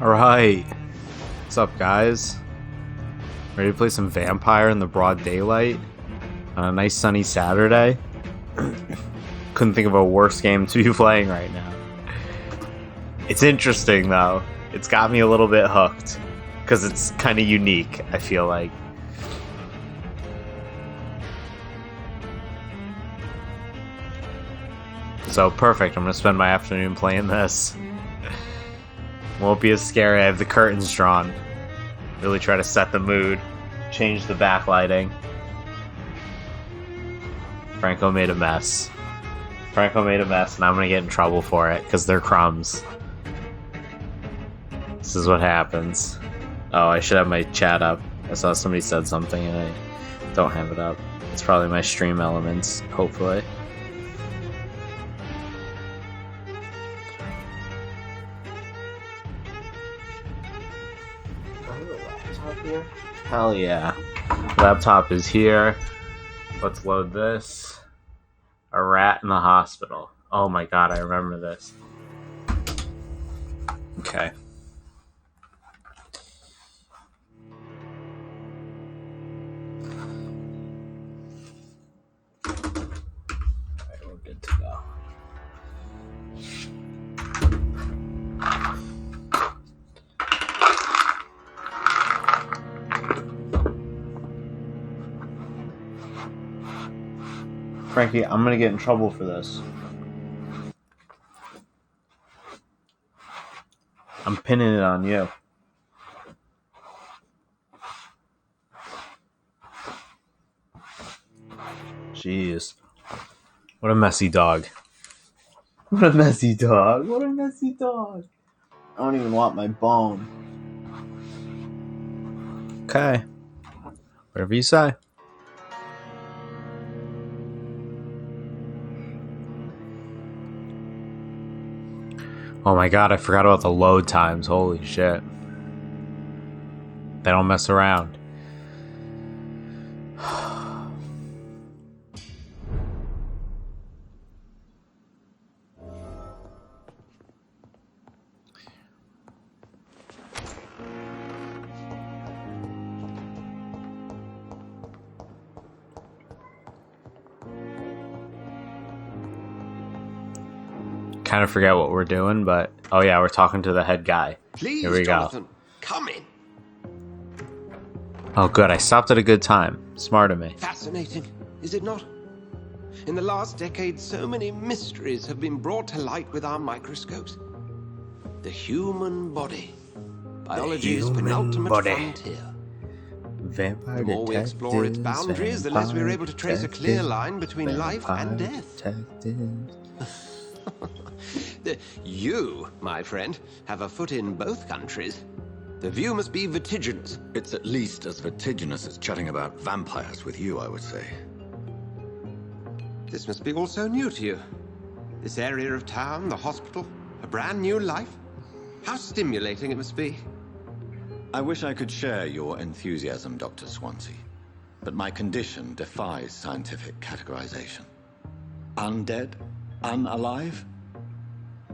Alright, what's up guys? Ready to play some Vampire in the broad daylight? On a nice sunny Saturday? Couldn't think of a worse game to be playing right now. It's interesting though. It's got me a little bit hooked. Because it's kind of unique, I feel like. So perfect, I'm going to spend my afternoon playing this. Won't be as scary. I have the curtains drawn. Really try to set the mood. Change the backlighting. Franco made a mess. Franco made a mess and I'm gonna get in trouble for it because they're crumbs. This is what happens. Oh, I should have my chat up. I saw somebody said something and I don't have it up. It's probably my stream elements, hopefully. Hell yeah. Laptop is here. Let's load this. A rat in the hospital. Oh my god, I remember this. Okay. Alright, we're good to go. Frankie, I'm gonna get in trouble for this. I'm pinning it on you. Jeez. What a messy dog. What a messy dog. What a messy dog. I don't even want my bone. Okay. Whatever you say. Oh my god, I forgot about the load times. Holy shit. They don't mess around. Kind of forget what we're doing, but oh yeah, we're talking to the head guy. Please, here we Jonathan, go. Come in. Oh good, I stopped at a good time. Smart of me. Fascinating, is it not? In the last decade, so many mysteries have been brought to light with our microscopes. The human body. Biology's penultimate frontier. Vampire the more we explore its boundaries, the less we're able to trace a clear line between life and death. You, my friend, have a foot in both countries. The view must be vertiginous. It's at least as vertiginous as chatting about vampires with you, I would say. This must be all so new to you. This area of town, the hospital, a brand new life. How stimulating it must be. I wish I could share your enthusiasm, Dr. Swansea, but my condition defies scientific categorization. Undead? Unalive?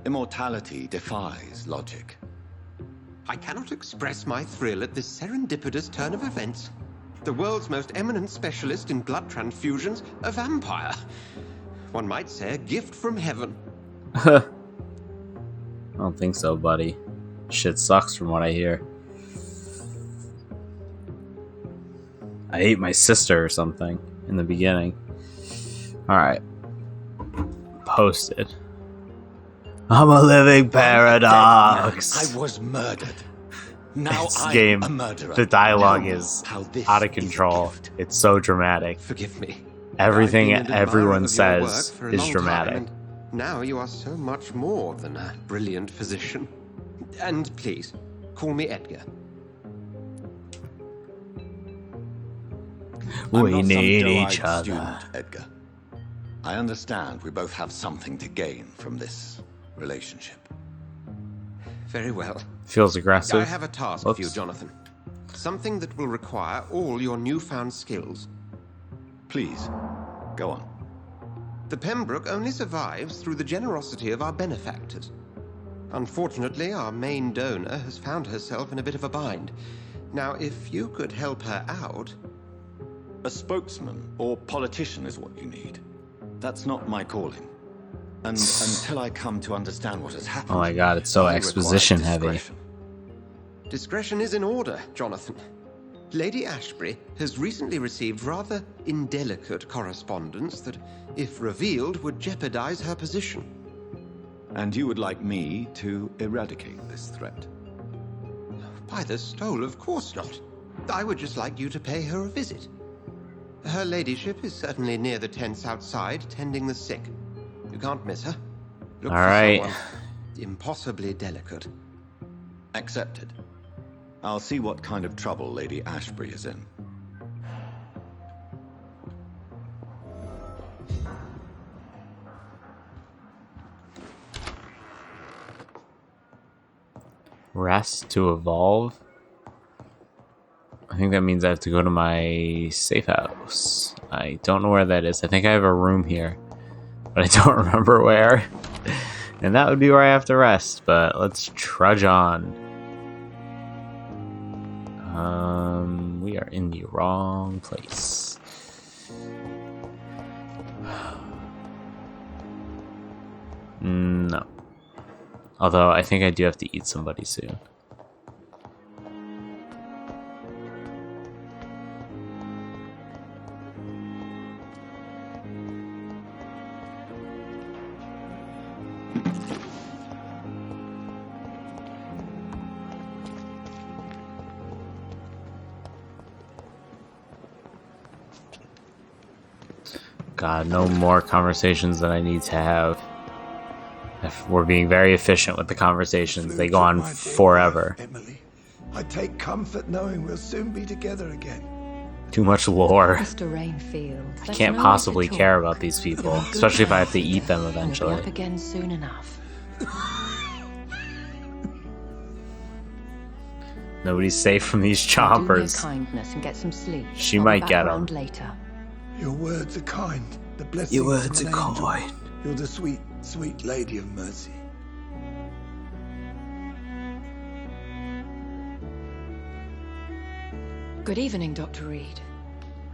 Immortality defies logic. I cannot express my thrill at this serendipitous turn of events. The world's most eminent specialist in blood transfusions, a vampire. One might say a gift from heaven. I don't think so, buddy. Shit sucks from what I hear. I ate my sister or something in the beginning. Alright. Posted. I'm a living paradox. I was murdered. Now This I'm game, a murderer. the dialogue Tell me is how this out of is control. a gift. It's so dramatic. Forgive me. Everything I've been an admirer everyone of your says work for a is long dramatic. time, and now you are so much more than a brilliant physician. And please, call me Edgar. I'm We not some need doe-eyed each other. student, Edgar. I understand we both have something to gain from this relationship. Very well. Feels aggressive. I have a task for you, Whoops. Jonathan. Something that will require all your newfound skills. Please, go on. The Pembroke only survives through the generosity of our benefactors. Unfortunately, our main donor has found herself in a bit of a bind. Now, if you could help her out... A spokesman or politician is what you need. That's not my calling. And until I come to understand what has happened... Oh my god, it's so I require exposition heavy. discretion. Discretion is in order, Jonathan. Lady Ashbury has recently received rather indelicate correspondence that, if revealed, would jeopardize her position. And you would like me to eradicate this threat? By the stole, of course not. I would just like you to pay her a visit. Her ladyship is certainly near the tents outside, tending the sick. You can't miss her. Look All for right. someone impossibly delicate. Accepted. I'll see what kind of trouble Lady Ashbury is in. Rest to evolve. I think that means I have to go to my safe house. I don't know where that is. I think I have a room here, but I don't remember where. And that would be where I have to rest, but let's trudge on. We are in the wrong place. No. Although I think I do have to eat somebody soon. God, no more conversations that I need to have. If we're being very efficient with the conversations. They go on forever. Emily, I take comfort knowing we'll soon be together again. Too much lore. Mr. Rainfield, I can't possibly care about these people, especially if I have to eat them We'll be eventually. up again soon enough. Nobody's safe from these Do me a chompers. kindness and get some sleep. She I'll be might back get 'em. around later. Your words are kind. The blessings Your words of an are angel. kind. You're the sweet, sweet lady of mercy. Good evening, Dr. Reed.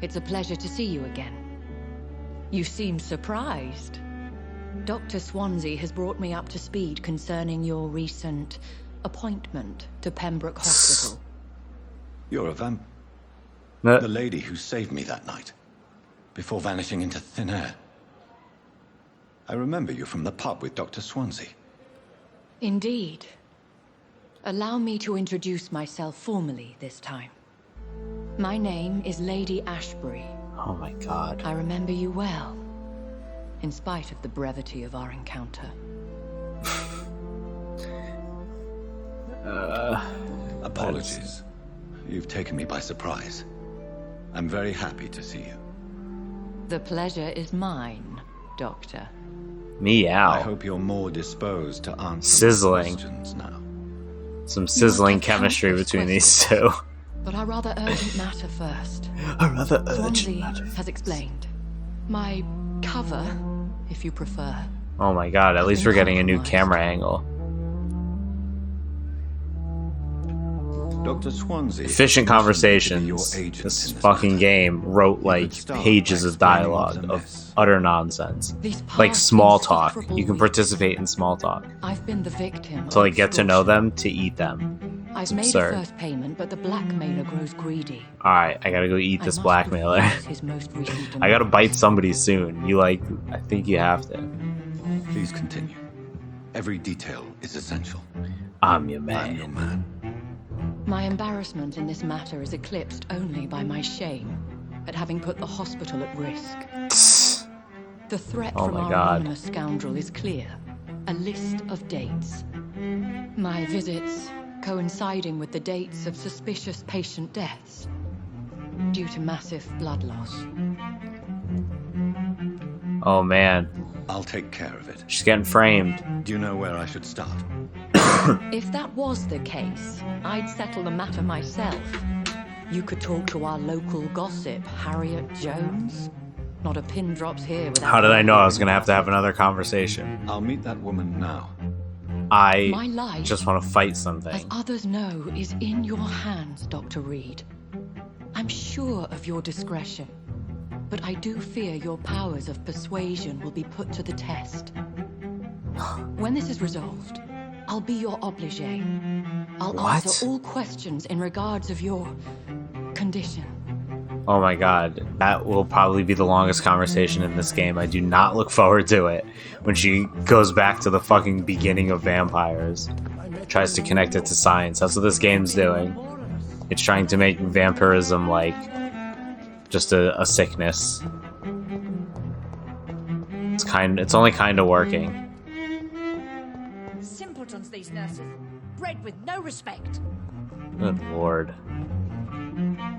It's a pleasure to see you again. You seem surprised. Dr. Swansea has brought me up to speed concerning your recent appointment to Pembroke Hospital. You're a vamp. No, The lady who saved me that night, before vanishing into thin air. I remember you from the pub with Dr. Swansea. Indeed. Allow me to introduce myself formally this time. My name is Lady Ashbury. oh my god. I remember you well, in spite of the brevity of our encounter. Apologies. You've taken me by surprise. I'm very happy to see you. The pleasure is mine, Doctor. I Meow. hope you're more disposed to answer Sizzling. my questions now. Some sizzling get chemistry countless between these two. But a rather urgent matter first. A rather Swansea has explained. My cover, if you prefer. Oh my god, at least we're getting a new camera angle. Dr. Swansea. Efficient commissioned me to be conversations. your agent This in fucking matter. game wrote You like could start pages by of explaining dialogue what a of mess. utter nonsense. These Like past small talk. insufferable You can weeks, participate in small talk. I've been the victim To of like get to know extortion. them, to eat them. I've It's made absurd. a first payment, but the blackmailer grows greedy. Alright, I gotta go eat I this must blackmailer. refuse his most recent I gotta demands. bite somebody soon. You like, I think you have to. Please continue. Every detail is essential. I'm your I'm your man. man. My embarrassment in this matter is eclipsed only by my shame at having put the hospital at risk. The threat Oh from my our God. anonymous scoundrel is clear. A list of dates. My visits coinciding with the dates of suspicious patient deaths due to massive blood loss. Oh man, I'll take care of it. she's getting framed. Do you know where I should start? If that was the case, I'd settle the matter myself. You could talk to our local gossip, Harriet Jones. Not a pin drops here without... How did I know I was gonna have to have another conversation? I'll meet that woman now. I My life, just want to fight as something. others know, is in your hands, Dr. Reed. I'm sure of your discretion, but I do fear your powers of persuasion will be put to the test. When this is resolved, I'll be your obligé. I'll What? answer all questions in regards of your condition. Oh my god, that will probably be the longest conversation in this game. I do not look forward to it. When she goes back to the fucking beginning of vampires, tries to connect it to science. That's what this game's doing. It's trying to make vampirism like just a sickness. It's only kind of working. Simpletons, these nurses. Bred with no respect. Good lord.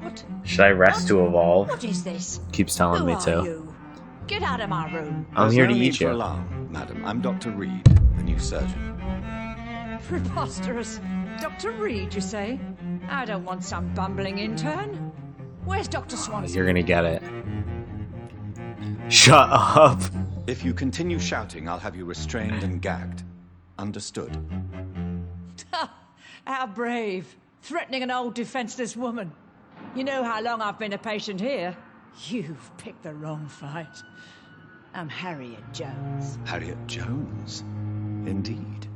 What? Should I rest to evolve? What is this? Keeps telling Who me are to. you? Get out of my room. I'm There's here no to need eat for you. alarm, madam. I'm Dr. Reed, the new surgeon. Preposterous. Dr. Reed, you say? I don't want some bumbling intern. Where's Dr. Swanson? You're gonna get it. Shut up. If you continue shouting, I'll have you restrained and gagged. Understood? How brave. Threatening an old defenseless woman. You know how long I've been a patient here? You've picked the wrong fight. I'm Harriet Jones. Harriet Jones? Indeed.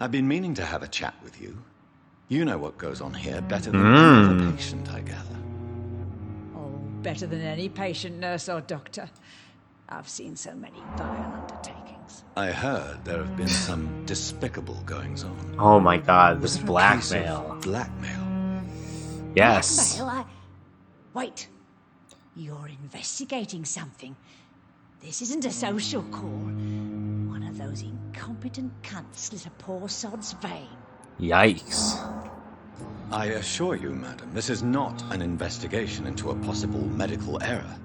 I've been meaning to have a chat with you. You know what goes on here better than any other patient, I gather. Oh, better than any patient, nurse, or doctor. I've seen so many vile undertakings. I heard there have been some despicable goings-on. Oh my god, this Was it a case of blackmail. Blackmail? Yes. Blackmail? Wait. You're investigating something. This isn't a social call. One of those incompetent cunts slit a poor sod's vein. Yikes. I assure you, madam, this is not an investigation into a possible medical error.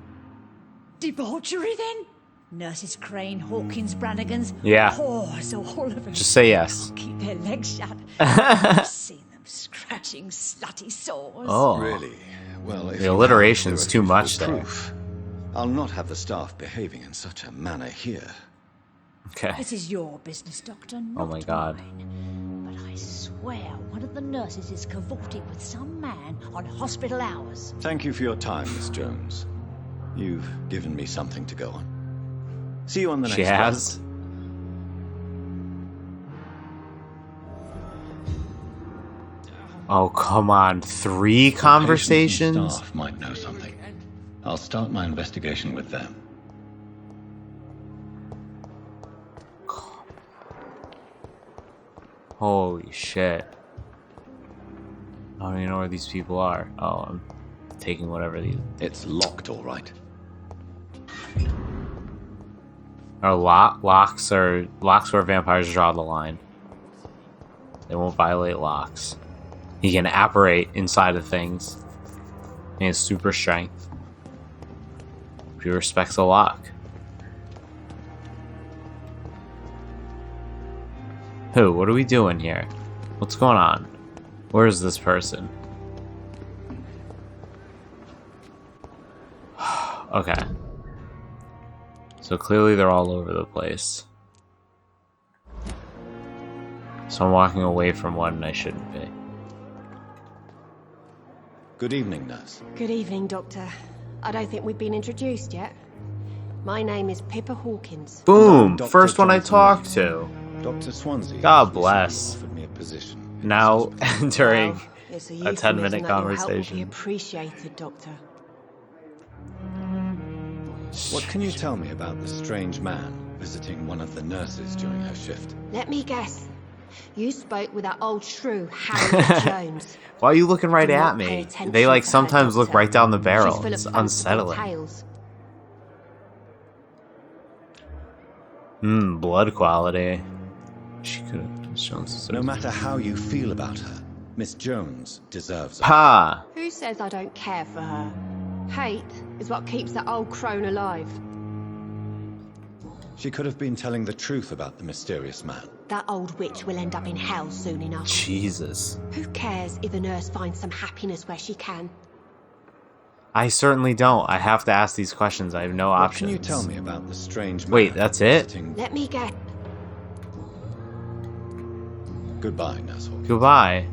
Debauchery, then? Nurses Crane, Hawkins, Brannigans. Yeah. Whores, all of them. Just say yes. Keep their legs shut. I've seen them scratching slutty sores. Oh. Really? Well, if The you have alliteration's too irrefutable much there. proof, I'll not have the staff behaving in such a manner here. Okay. This is your business, Doctor, not Oh my god. mine. But I swear one of the nurses is cavorting with some man on hospital hours. Thank you for your time, Miss Jones. You've given me something to go on. See you on the next She has. Oh, come on. 3 round. conversations? Patients and staff might know something. I'll start my investigation with them. Holy shit. I don't even know where these people are. Oh, I'm taking whatever these... It's locked, all right. Are locks where vampires draw the line. They won't violate locks. He can apparate inside of things. He has super strength. He respects a lock. Who? What are we doing here? What's going on? Where is this person? Okay. So clearly they're all over the place. So I'm walking away from one and I shouldn't be. Good evening, nurse. Good evening, Doctor. I don't think we've been introduced yet. My name is Pippa Hawkins. Boom! Dr. First one I Jonathan talked to. Dr. Swansea. God recently bless. Offered me a position. Now entering Well, it's a a euphemism 10-minute that your help will be conversation. appreciated, Doctor. What can you tell me about the strange man visiting one of the nurses during her shift? Let me guess. You spoke with that old shrew, Harriet Jones. Why are you looking right Do at not pay me? attention They like to her, sometimes look Doctor. right down the She's barrel. full of It's fanciful unsettling. tales. Blood quality. She could have shown some. No matter how you feel about her, Miss Jones deserves it. Pa! Who says I don't care for her? Hate is what keeps that old crone alive. She could have been telling the truth about the mysterious man. That old witch will end up in hell soon enough. Jesus. Who cares if the nurse finds some happiness where she can? I certainly don't. I have to ask these questions. I have no What options. can you tell me about the strange man? Wait, that's it? visiting- Let me guess. Goodbye, Nurse Hawkins. Goodbye.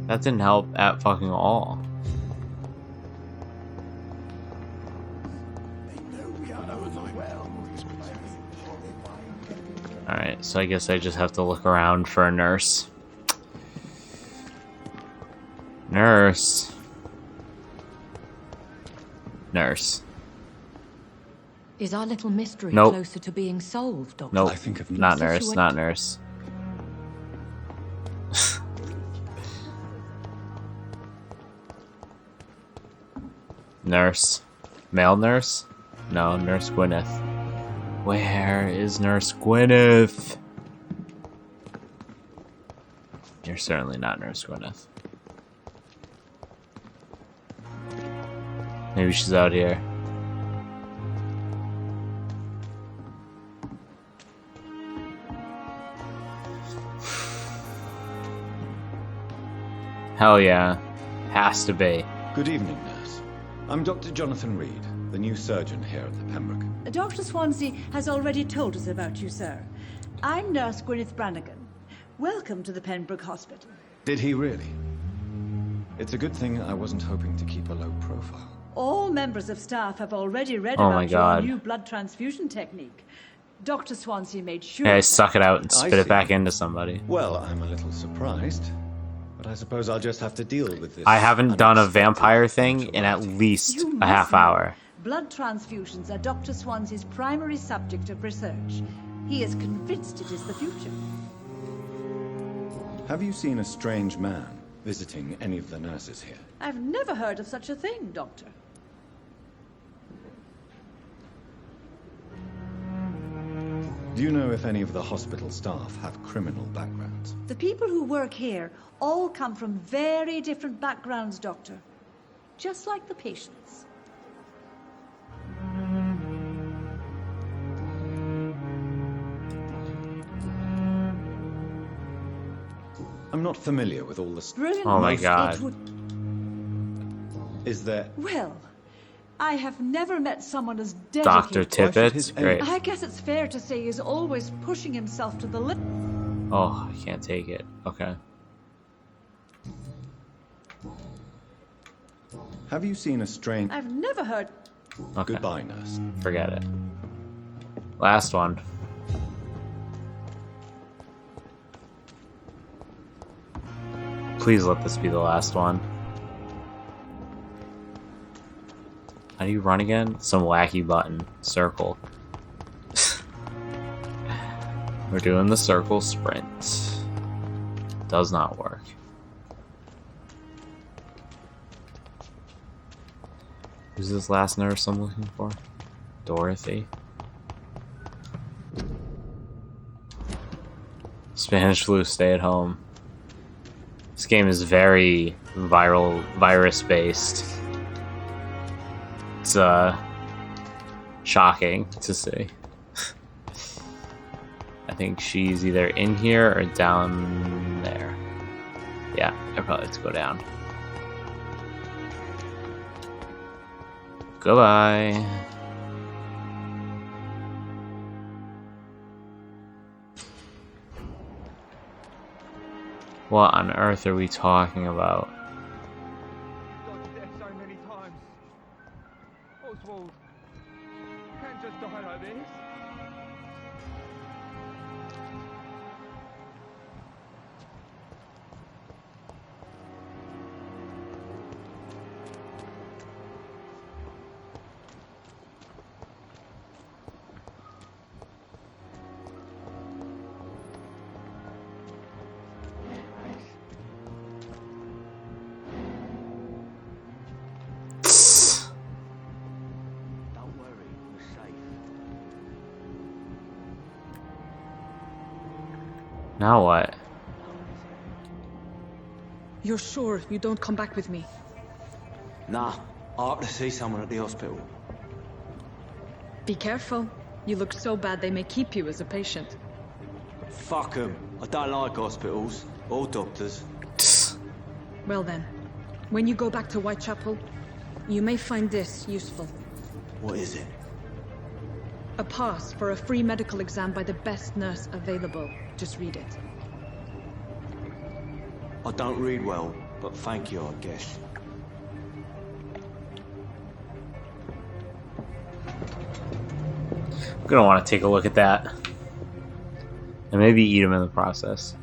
That didn't help at fucking all. Alright, so I guess I just have to look around for a nurse. Nurse. Nurse. Is our little mystery Nope. closer to being solved, Doctor? Nope. I think of Not Since nurse, you not nurse. Nurse. Male nurse? No, Nurse Gwyneth. Where is Nurse Gwyneth? You're certainly not Nurse Gwyneth. Maybe she's out here. Hell yeah. Has to be. Good evening, Nurse. I'm Dr. Jonathan Reed, the new surgeon here at the Pembroke. Dr. Swansea has already told us about you, sir. I'm Nurse Gwyneth Brannigan. Welcome to the Pembroke Hospital. Did he really? It's a good thing I wasn't hoping to keep a low profile. All members of staff have already read Oh my about God. your new blood transfusion technique. Dr. Swansea made sure... Hey, suck it out and I spit it see. back into somebody. Well, I'm a little surprised, but I suppose I'll just have to deal with this. I haven't done a unexpected vampire thing financial in at life. least You a must half know, hour. Blood transfusions are Dr. Swansea's primary subject of research. He is convinced it is the future. Have you seen a strange man visiting any of the nurses here? I've never heard of such a thing, Doctor. Do you know if any of the hospital staff have criminal backgrounds? The people who work here all come from very different backgrounds, Doctor. Just like the patients. I'm not familiar with all the... Brilliant. Oh my Most God. it would- Is there... Well, I have never met someone as dedicated. Dr. Tippett? his Great. I guess it's fair to say he's always pushing himself to the limit. Oh, I can't take it. Okay. Have you seen a strange... I've never heard... Okay. Goodbye, nurse. Forget it. Last one. Please let this be the last one. How do you run again? Some wacky button. Circle. We're doing the circle sprint. Does not work. Who's this last nurse I'm looking for? Dorothy. Spanish flu, stay at home. This game is very virus based. It's shocking to see. I think she's either in here or down there. Yeah, I probably have to go down. Goodbye. What on earth are we talking about? Gone to death so many times. Oswald, you can't just die like this. Don't worry, we're safe. Now what? You're sure you don't come back with me? Nah, I have to see someone at the hospital. Be careful. You look so bad they may keep you as a patient. Fuck 'em. I don't like hospitals or doctors. Well then, when you go back to Whitechapel, you may find this useful. What is it? A pass for a free medical exam by the best nurse available. Just read it. I don't read well, but thank you, I guess. I'm gonna want to take a look at that. And maybe eat them in the process.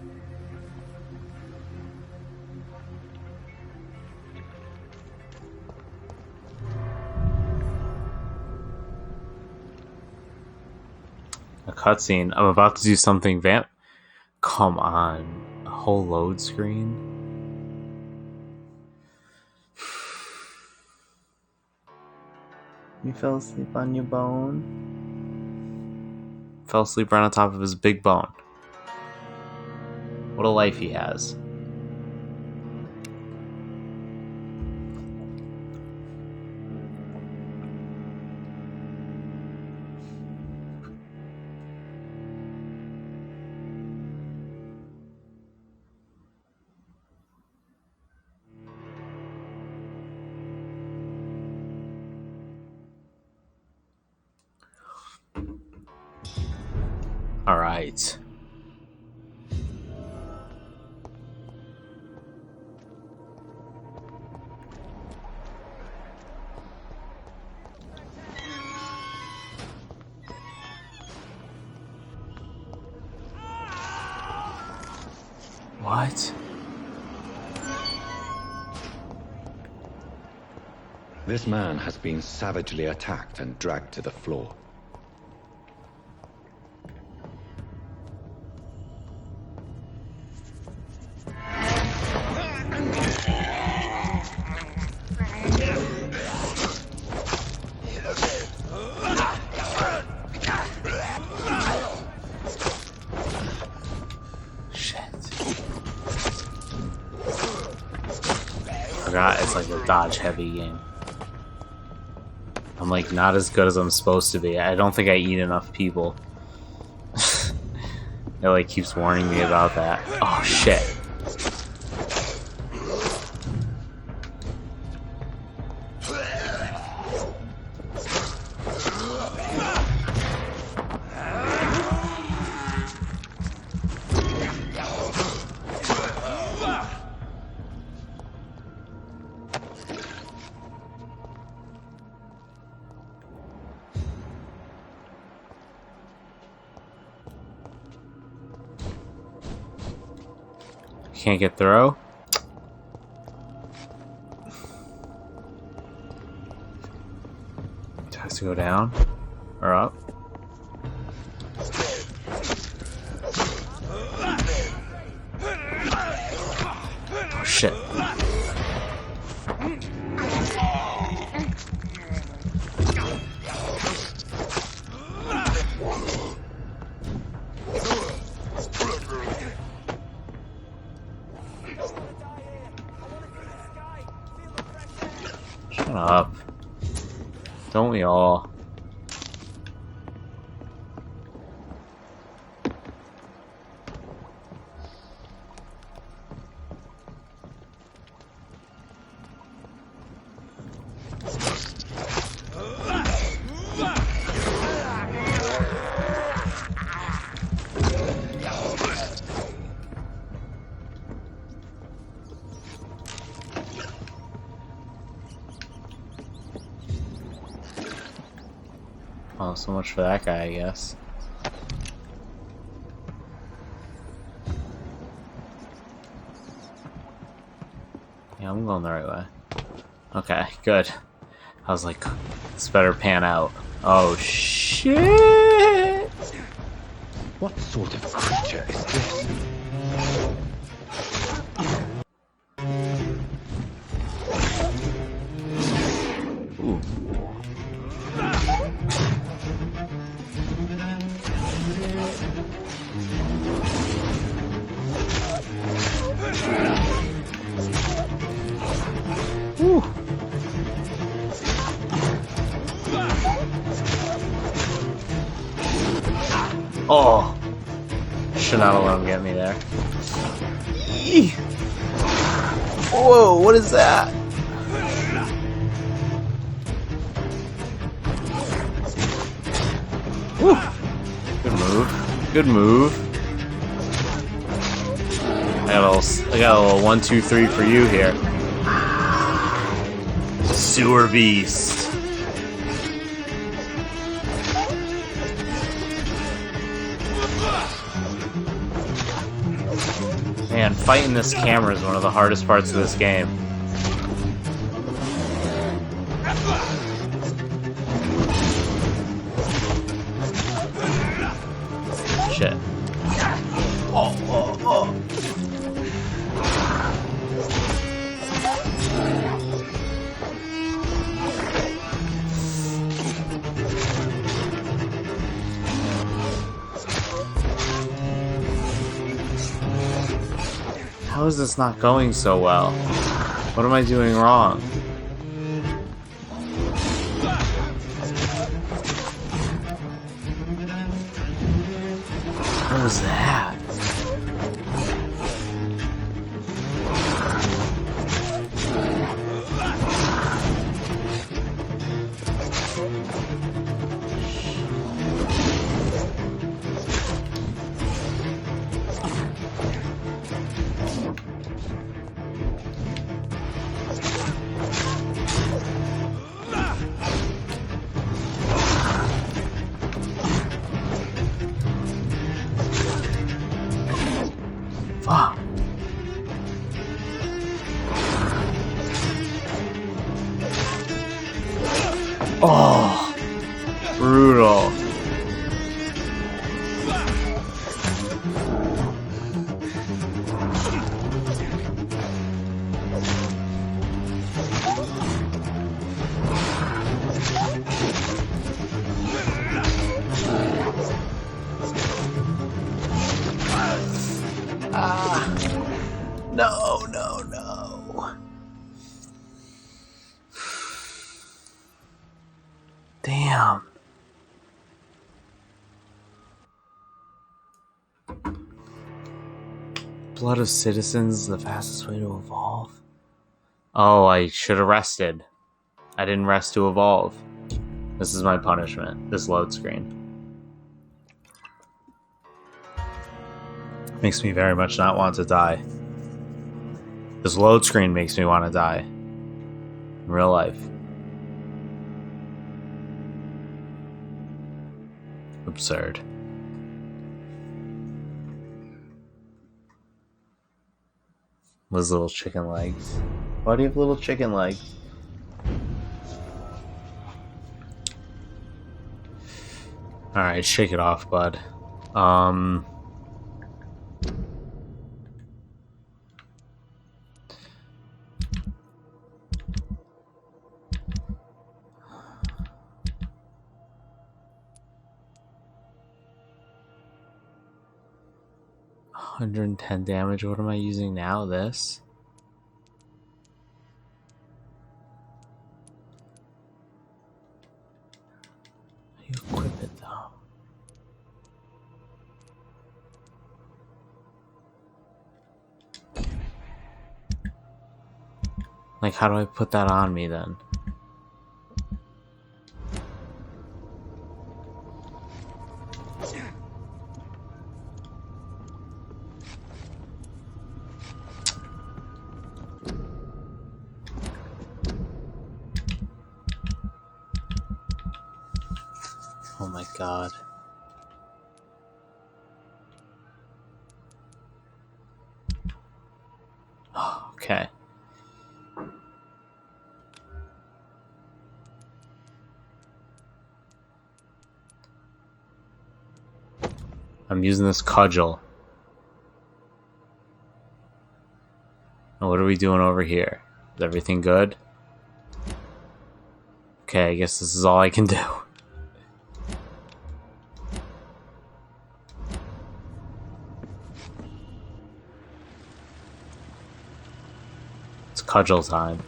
A cutscene. I'm about to do something Come on. A whole load screen? You fell asleep on your bone? Fell asleep right on top of his big bone. What a life he has. All right. What? This man has been savagely attacked and dragged to the floor. It's like a dodge heavy game. I'm like not as good as I'm supposed to be. I don't think I eat enough people. It like keeps warning me about that. Oh shit. Can't get through. It has to go down or up. Oh shit. Shut up. Don't we all? Oh, so much for that guy, I guess. Yeah, I'm going the right way. Okay, good. I was like, this better pan out. Oh, shit! What sort of creature is this? Ooh. Woo. Oh, should not have let him get me there. Eee. Whoa, what is that? Woo. Good move. Good move. I got a little 1, 2, 3 for you here. Sewer beast. Man, fighting this camera is one of the hardest parts of this game. Shit. Oh. How is this not going so well? What am I doing wrong? What was that? Fuck. Oh, brutal. No. Damn. Blood of citizens, the fastest way to evolve. Oh, I should have rested. I didn't rest to evolve. This is my punishment, this load screen. Makes me very much not want to die. This load screen makes me want to die. In real life. Absurd. Those little chicken legs. Why do you have little chicken legs? Alright, shake it off, bud. 110 damage. What am I using now? This? How do you equip it though? Like, how do I put that on me then? Oh my god. Oh, okay. I'm using this cudgel. And what are we doing over here? Is everything good? Okay, I guess this is all I can do. It's cudgel time.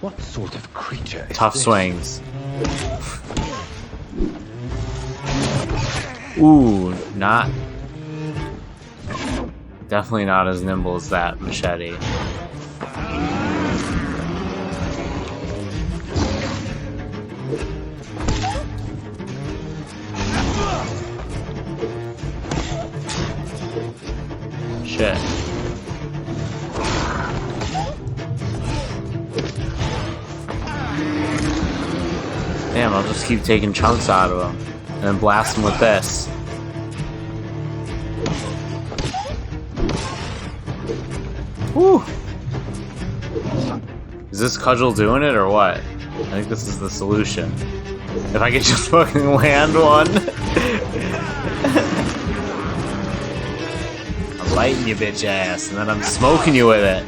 What sort of creature is Tough this? swings. Ooh, not... Definitely not as nimble as that machete. shit. Damn, I'll just keep taking chunks out of him. And then blast him with this. Woo! Is this cudgel doing it or what? I think this is the solution. If I could just fucking land one. I'm lighting you, bitch ass, and then I'm smoking you with it.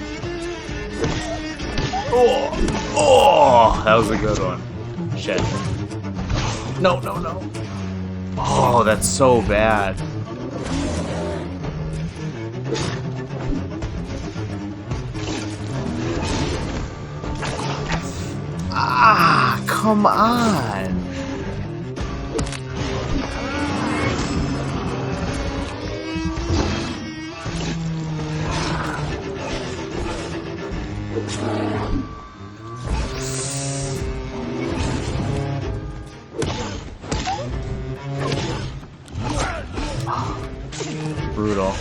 Oh! Oh! That was a good one. Shit. No, no, no. Oh, that's so bad. Ah, come on. Brutal.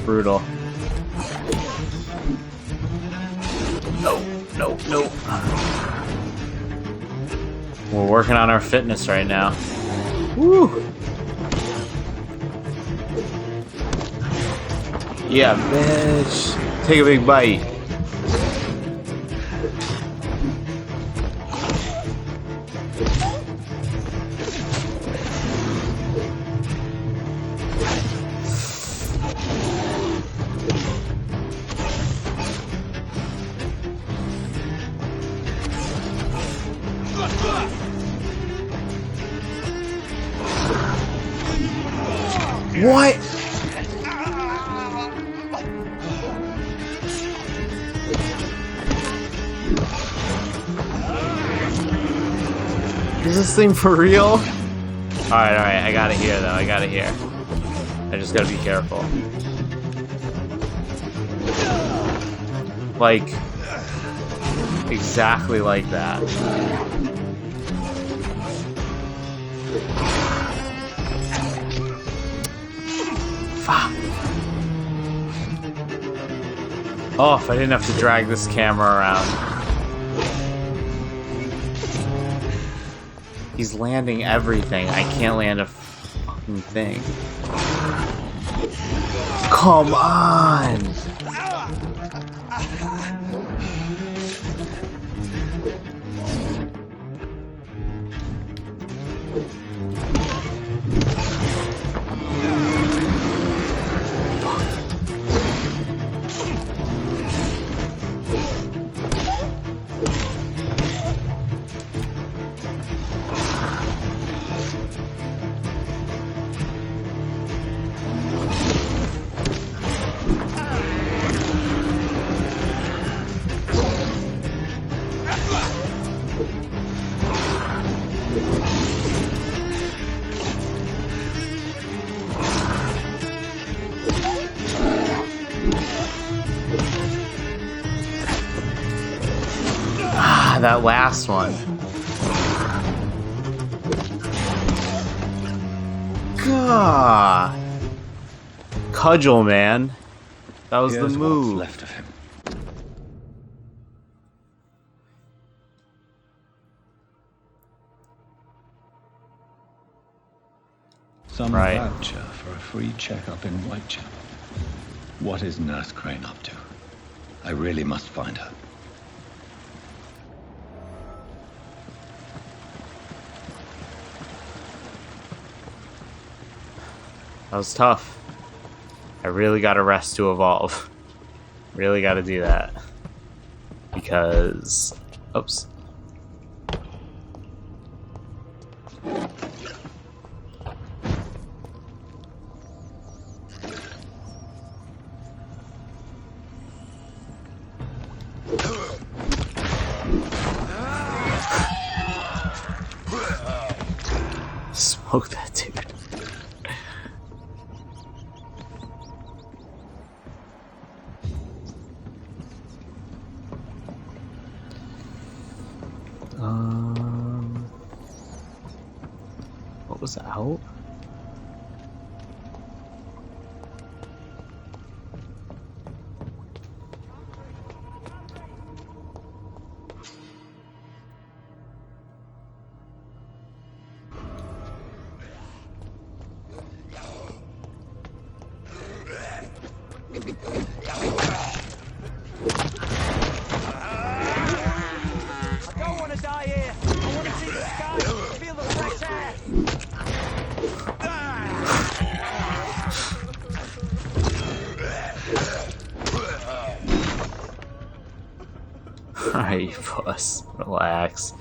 Brutal. No, no, no. We're working on our fitness right now. Woo! Yeah, bitch. Take a big bite. What? Is this thing for real? Alright, I got it here though, I got it here. I just gotta be careful. Like, exactly like that. Fuck. Oh, if I didn't have to drag this camera around. He's landing everything. I can't land a fucking thing. Come on! That last one. God. Cudgel, man. That was Here's the move. what's left of him. Some voucher for a free checkup in Whitechapel. What is Nurse Crane up to? I really must find her. That was tough. I really got to rest to evolve. Really got to do that. Because... Oops. Smoke that dude. What was out? Alright, you puss. Relax.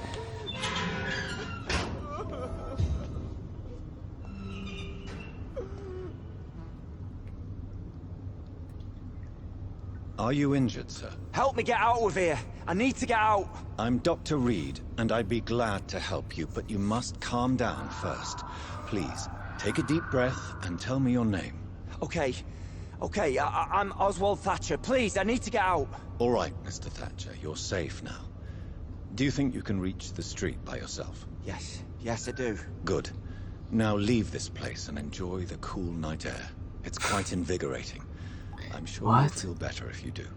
Are you injured, sir? Help me get out of here. I need to get out. I'm Dr. Reed, and I'd be glad to help you, but you must calm down first. Please, take a deep breath and tell me your name. Okay. I'm Oswald Thatcher. Please, I need to get out. All right, Mr. Thatcher, you're safe now. Do you think you can reach the street by yourself? Yes, I do. Good. Now leave this place and enjoy the cool night air. It's quite invigorating. I'm sure you'll feel better if you do.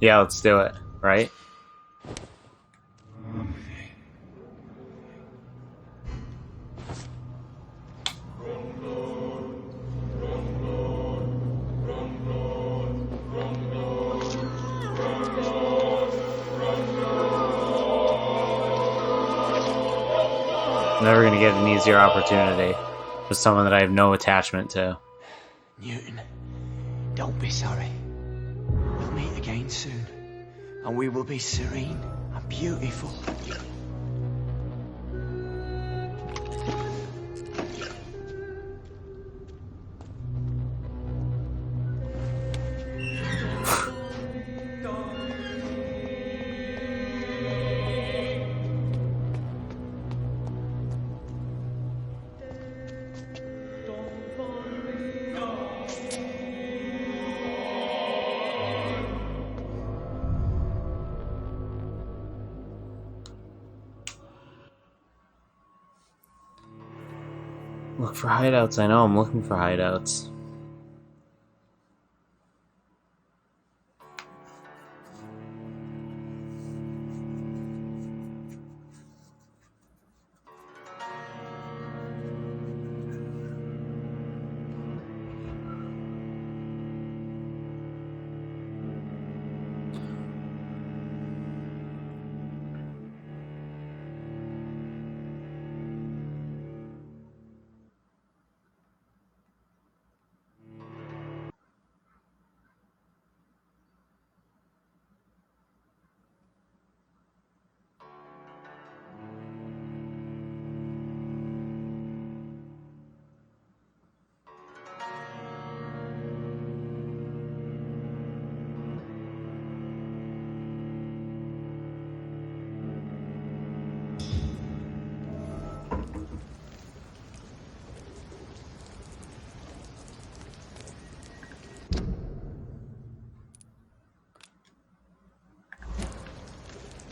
Yeah, let's do it, right? Never gonna get an easier opportunity with someone that I have no attachment to. Newton, don't be sorry. We'll meet again soon, and we will be serene and beautiful. Look for hideouts. I know I'm looking for hideouts.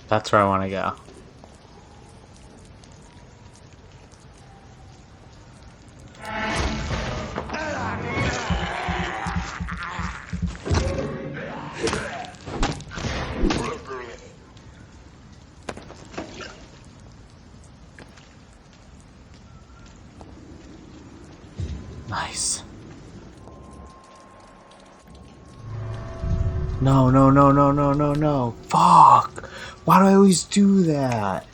That's where I want to go. Nice. No, no, no, no, no, no, no. Fuck! Why do I always do that?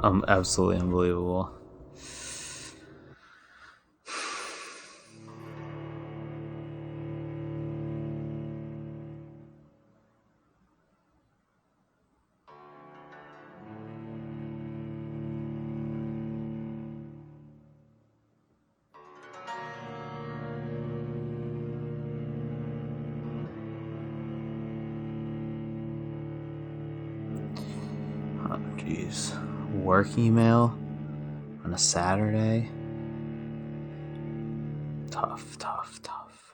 Absolutely unbelievable. Oh, jeez. Work email on a Saturday. Tough, tough, tough.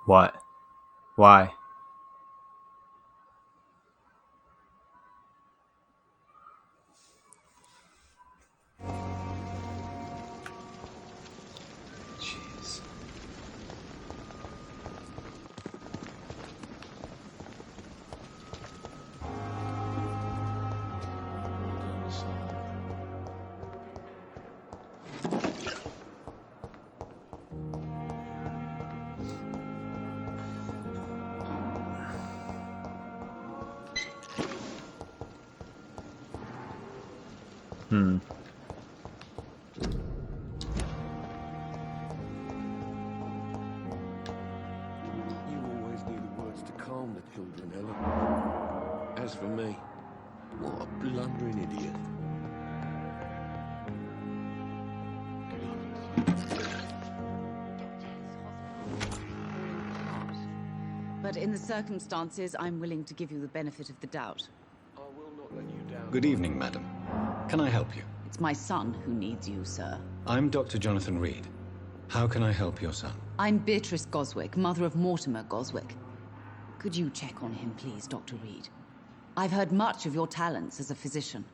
What? Why? Jeez. You always needed words to calm the children, Ellen. As for me, what a blundering idiot. But in the circumstances, I'm willing to give you the benefit of the doubt. I will not let you down. Good evening, madam. Can I help you? It's my son who needs you, sir. I'm Dr. Jonathan Reed. How can I help your son? I'm Beatrice Goswick, mother of Mortimer Goswick. Could you check on him, please, Dr. Reed? I've heard much of your talents as a physician.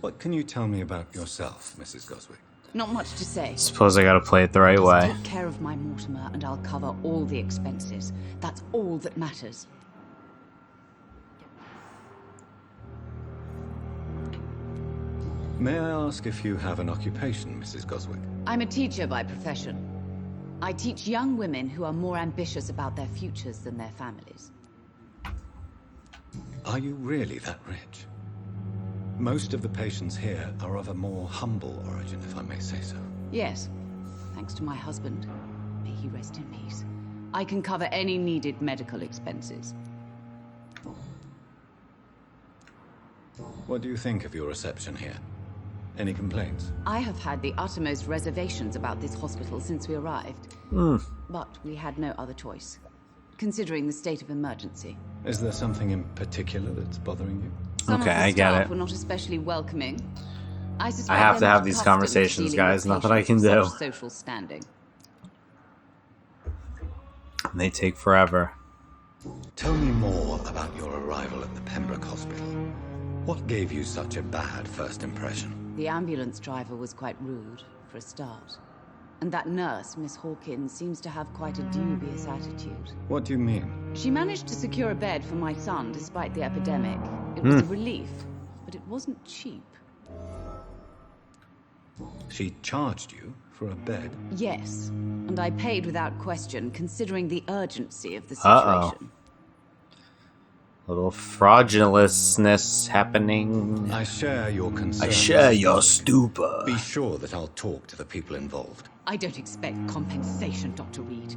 What can you tell me about yourself, Mrs. Goswick? Not much to say. Suppose I gotta play it the right Just way. take care of my Mortimer and I'll cover all the expenses. That's all that matters. May I ask if you have an occupation, Mrs. Goswick? I'm a teacher by profession. I teach young women who are more ambitious about their futures than their families. Are you really that rich? Most of the patients here are of a more humble origin, if I may say so. Yes, thanks to my husband. May he rest in peace. I can cover any needed medical expenses. What do you think of your reception here? Any complaints? I have had the uttermost reservations about this hospital since we arrived. But we had no other choice, considering the state of emergency. Is there something in particular that's bothering you? Some Okay, of the I get staff it. were not especially welcoming. I I have to they're have not these accustomed to conversations, dealing with guys. Nothing I can patients of do. such social standing. And they take forever. Tell me more about your arrival at the Pembroke Hospital. What gave you such a bad first impression? The ambulance driver was quite rude, for a start. And that nurse, Miss Hawkins, seems to have quite a dubious attitude. What do you mean? She managed to secure a bed for my son despite the epidemic. It was a relief, but it wasn't cheap. She charged you for a bed? Yes, and I paid without question, considering the urgency of the Uh-oh. situation. A little fraudulency happening. I share your concern. I share your stupor. Be sure that I'll talk to the people involved. I don't expect compensation, Dr. Reed.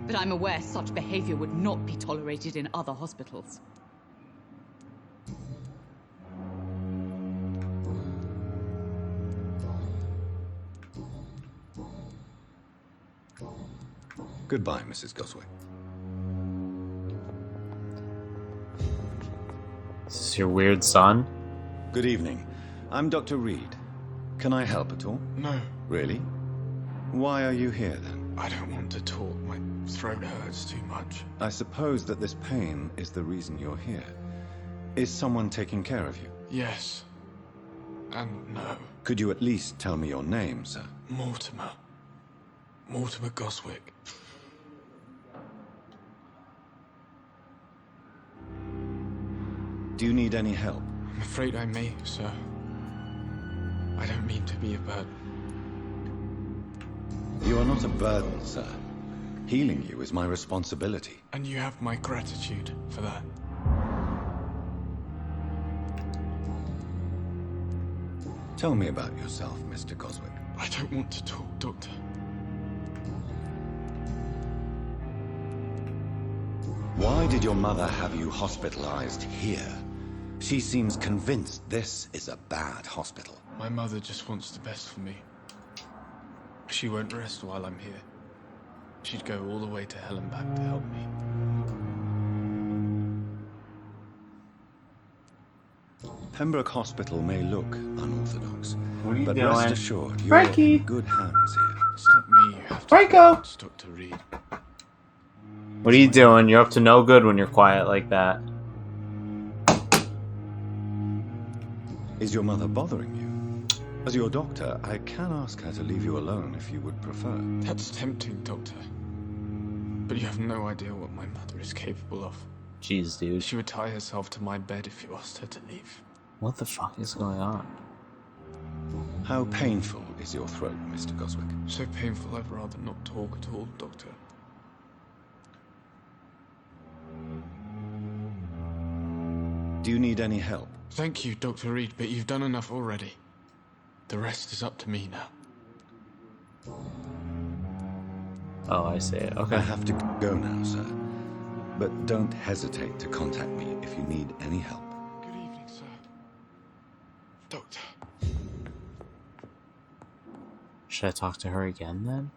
But I'm aware such behavior would not be tolerated in other hospitals. Goodbye, Mrs. Goswick. Is this your weird son? Good evening. I'm Dr. Reed. Can I help at all? No, Really? Why are you here, then? I don't want to talk. My throat hurts too much. I suppose that this pain is the reason you're here. Is someone taking care of you? Yes. And no. Could you at least tell me your name, sir? Mortimer. Mortimer Goswick. Do you need any help? I'm afraid I may, sir. I don't mean to be a burden. You are not a burden, sir. Healing you is my responsibility. And you have my gratitude for that. Tell me about yourself, Mr. Goswick. I don't want to talk, Doctor. Why did your mother have you hospitalized here? She seems convinced this is a bad hospital. My mother just wants the best for me. She won't rest while I'm here. She'd go all the way to hell and back to help me. Pembroke Hospital may look unorthodox, What are you but doing? rest assured, you're Frankie! in good hands here. It's not me you have to Franco! thank, it's Dr. Reed. What are you doing? You're up to no good when you're quiet like that. Is your mother bothering you? As your doctor, I can ask her to leave you alone if you would prefer. That's tempting, Doctor. But you have no idea what my mother is capable of. Jeez, dude. She would tie herself to my bed if you asked her to leave. What the fuck is going on? How painful is your throat, Mr. Goswick? So painful I'd rather not talk at all, Doctor. Do you need any help? Thank you, Dr. Reed, but you've done enough already. The rest is up to me now. Oh, I see it. Okay. I have to go now, sir. But don't hesitate to contact me if you need any help. Good evening, sir. Doctor. Should I talk to her again then?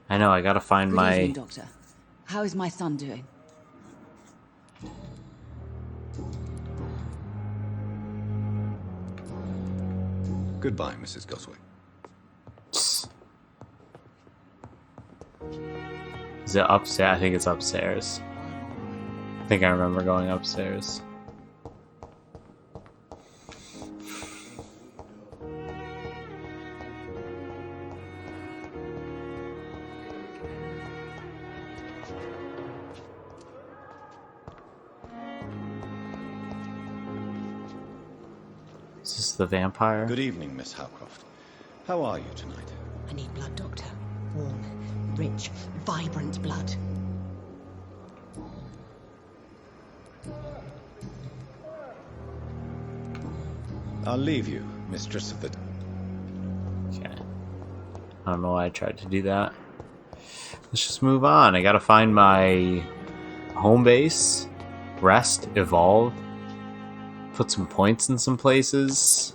I know, I gotta find Good my... evening, Doctor. How is my son doing? Goodbye, Mrs. Goswick. Is it upstairs? I think it's upstairs. I think I remember going upstairs. Is this the vampire? Good evening, Miss Howcroft. How are you tonight? I need blood, Doctor. Warm, rich, vibrant blood. I'll leave you, mistress of the... Okay. I don't know why I tried to do that. Let's just move on. I gotta find my home base. Rest. Evolve. Put some points in some places.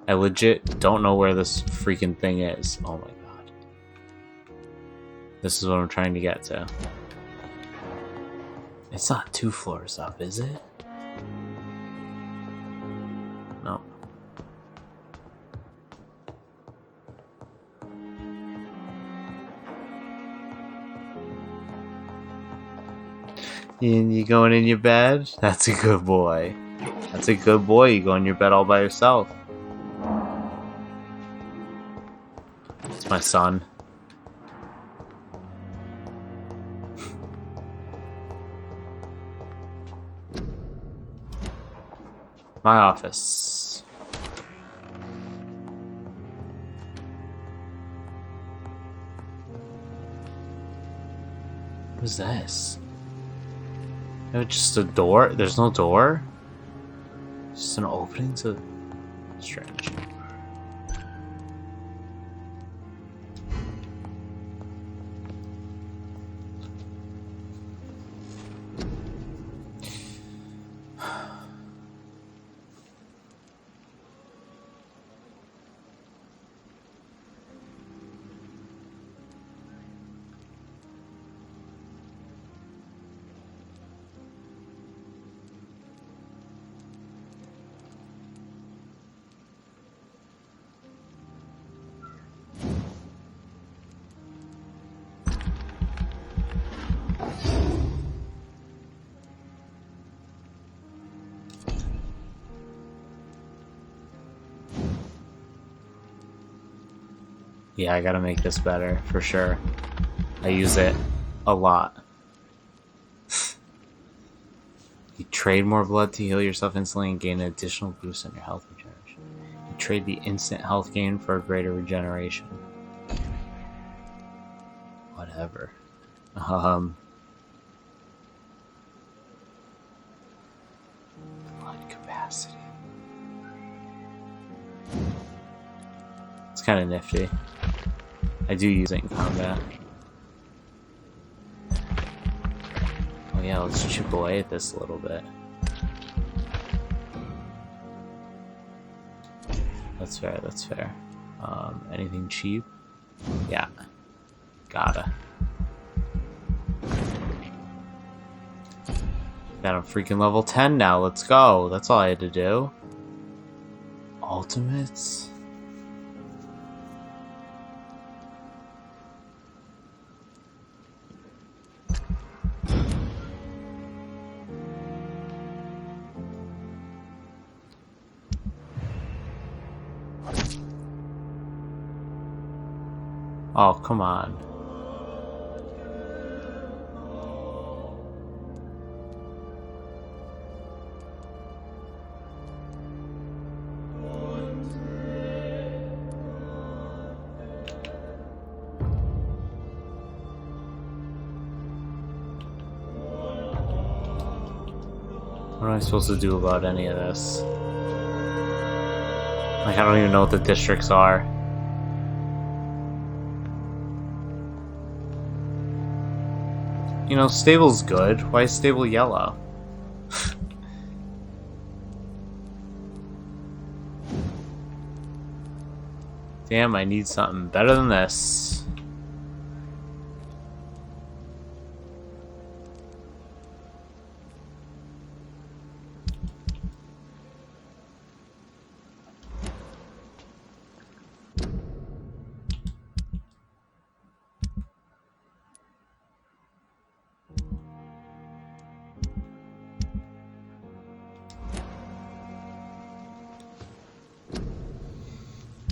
I legit don't know where this freaking thing is. Oh my god. This is what I'm trying to get to. It's not 2 floors up, is it? No. And you going in your bed? That's a good boy. That's a good boy. You go in your bed all by yourself. It's my son. My office. What is this? Oh, just a door? There's no door? Just an opening to... Strange. Yeah, I gotta make this better, for sure. I use it a lot. You trade more blood to heal yourself instantly and gain an additional boost on your health regeneration. You trade the instant health gain for a greater regeneration. Whatever. Blood capacity. It's kind of nifty. I do use it in combat. Oh yeah, let's chip away at this a little bit. That's fair, that's fair. Anything cheap? Yeah. Gotta. Got a freaking level 10 now, let's go. That's all I had to do. Ultimates? Oh, come on. What am I supposed to do about any of this? Like, I don't even know what the districts are. You know, stable's good. Why is stable yellow? Damn, I need something better than this.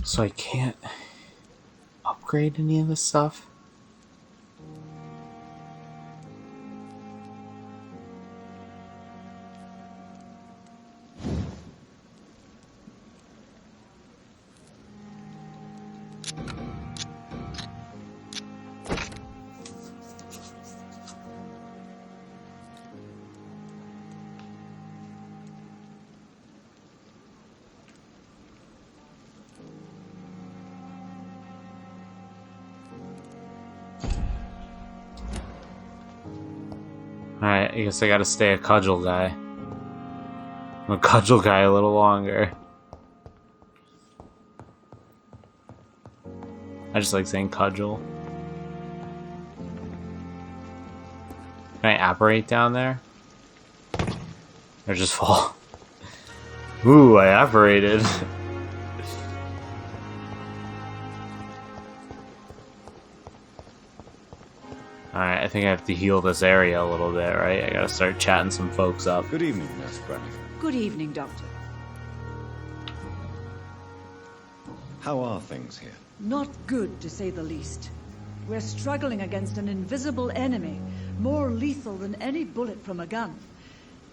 So I can't upgrade any of this stuff? Alright, I guess I gotta stay a cudgel guy. I'm a cudgel guy a little longer. I just like saying cudgel. Can I apparate down there? Or just fall? Ooh, I apparated. Alright, I think I have to heal this area a little bit, right? I gotta start chatting some folks up. Good evening, Nurse Brannigan. Good evening, Doctor. How are things here? Not good, to say the least. We're struggling against an invisible enemy, more lethal than any bullet from a gun.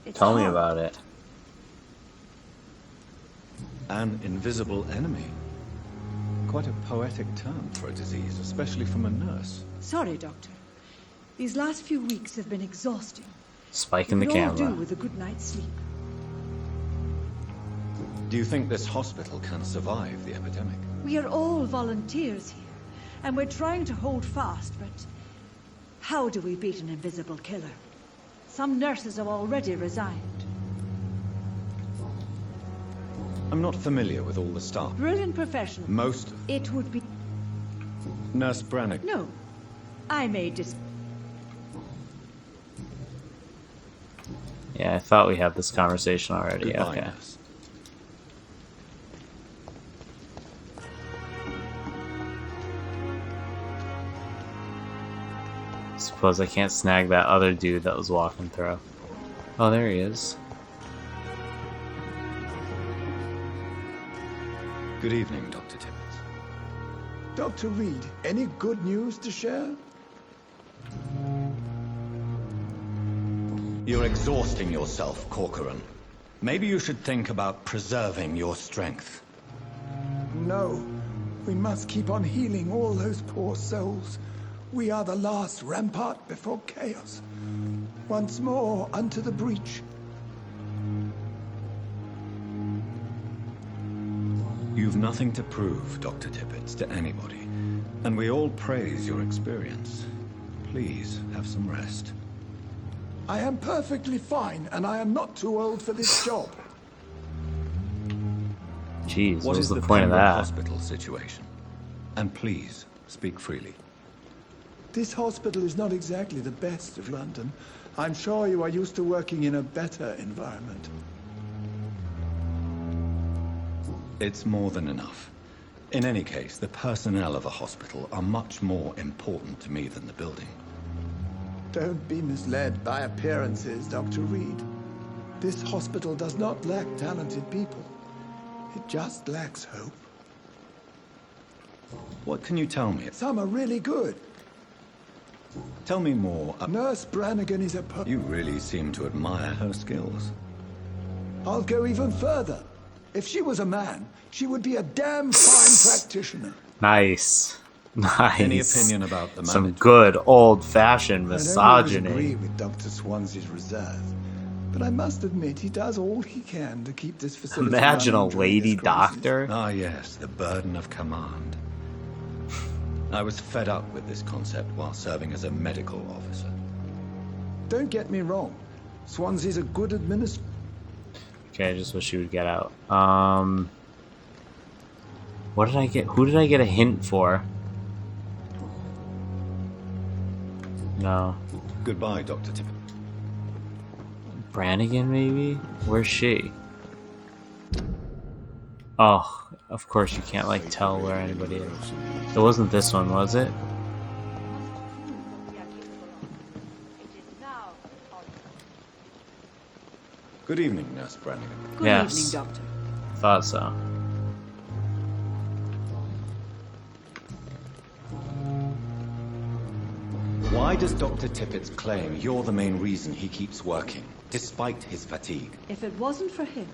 It's Tell me hard. about it. An invisible enemy. Quite a poetic term for a disease, especially from a nurse. Sorry, Doctor. These last few weeks have been exhausting. Spiking the It could all camera. do with a good night's sleep. Do you think this hospital can survive the epidemic? We are all volunteers here, and we're trying to hold fast, but how do we beat an invisible killer? Some nurses have already resigned. I'm not familiar with all the staff. Brilliant professionals. Most of It would be... Nurse Brannigan. No. I made this... Yeah, I thought we had this conversation already. Goodbye, Okay. nurse. Suppose I can't snag that other dude that was walking through. Oh, there he is. Good evening, Dr. Timmons. Dr. Reed, any good news to share? You're exhausting yourself, Corcoran. Maybe you should think about preserving your strength. No. We must keep on healing all those poor souls. We are the last rampart before chaos. Once more, unto the breach. You've nothing to prove, Dr. Tippett, to anybody. And we all praise your experience. Please, have some rest. I am perfectly fine, and I am not too old for this job. Jeez, What what is was the the point of Pembroke that? hospital situation? And please, speak freely. This hospital is not exactly the best of London. I'm sure you are used to working in a better environment. It's more than enough. In any case, the personnel of a hospital are much more important to me than the building. Don't be misled by appearances, Dr. Reed. This hospital does not lack talented people. It just lacks hope. What can you tell me? Some are really good. Tell me more. Nurse Brannigan is a You really seem to admire her skills. I'll go even further. If she was a man, she would be a damn fine practitioner. Nice. Nice. Any opinion about the Some management? good old-fashioned misogyny. I don't always agree with Dr. Swansea's reserve, but I must admit he does all he can to keep this facility Imagine a running during lady this crisis. doctor. Ah, yes, the burden of command. I was fed up with this concept while serving as a medical officer. Don't get me wrong. Swansea's a good administrator. Okay, I just wish she would get out. What did I get? Who did I get a hint for? No. Goodbye, Dr. Tippett. Brannigan, maybe? Where's she? Oh, of course you can't, like, tell where anybody is. It wasn't this one, was it? Good evening, Nurse Brannigan. Good Yes. evening, Doctor. Thought so. Why does Dr. Tippett claim you're the main reason he keeps working, despite his fatigue? If it wasn't for him,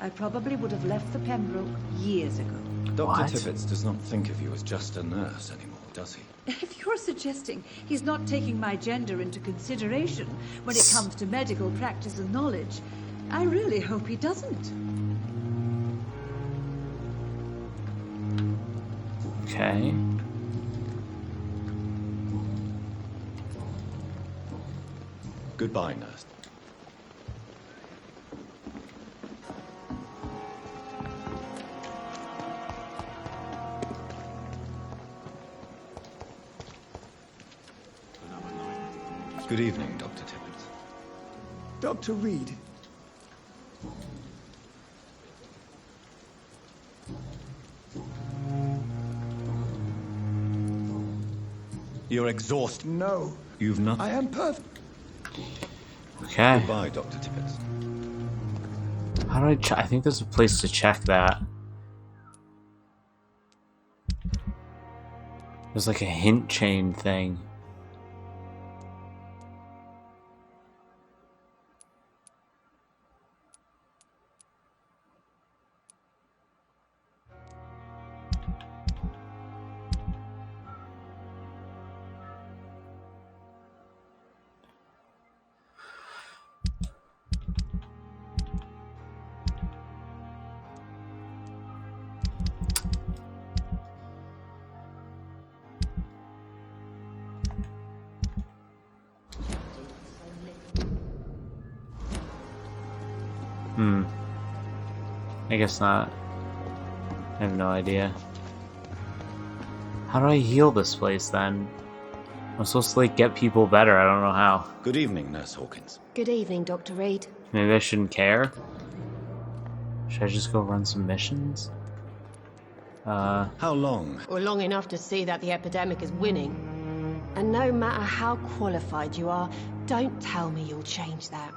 I probably would have left the Pembroke years ago. Dr. Tippett does not think of you as just a nurse anymore, does he? If you're suggesting he's not taking my gender into consideration when it comes to medical practice and knowledge, I really hope he doesn't. Okay. Goodbye, nurse. Good evening, Dr. Tippett. Dr. Reed. You're exhausted. No. You've not. I am perfect. Okay. Goodbye, Dr. Tippett. How do I check? I think there's a place to check that. There's like a hint chain thing. I guess not. I have no idea. How do I heal this place then? I'm supposed to like get people better. I don't know how. Good evening, Nurse Hawkins. Good evening, Dr. Reed. Maybe I shouldn't care. Should I just go run some missions? How long? Or long enough to see that the epidemic is winning. And no matter how qualified you are, don't tell me you'll change that.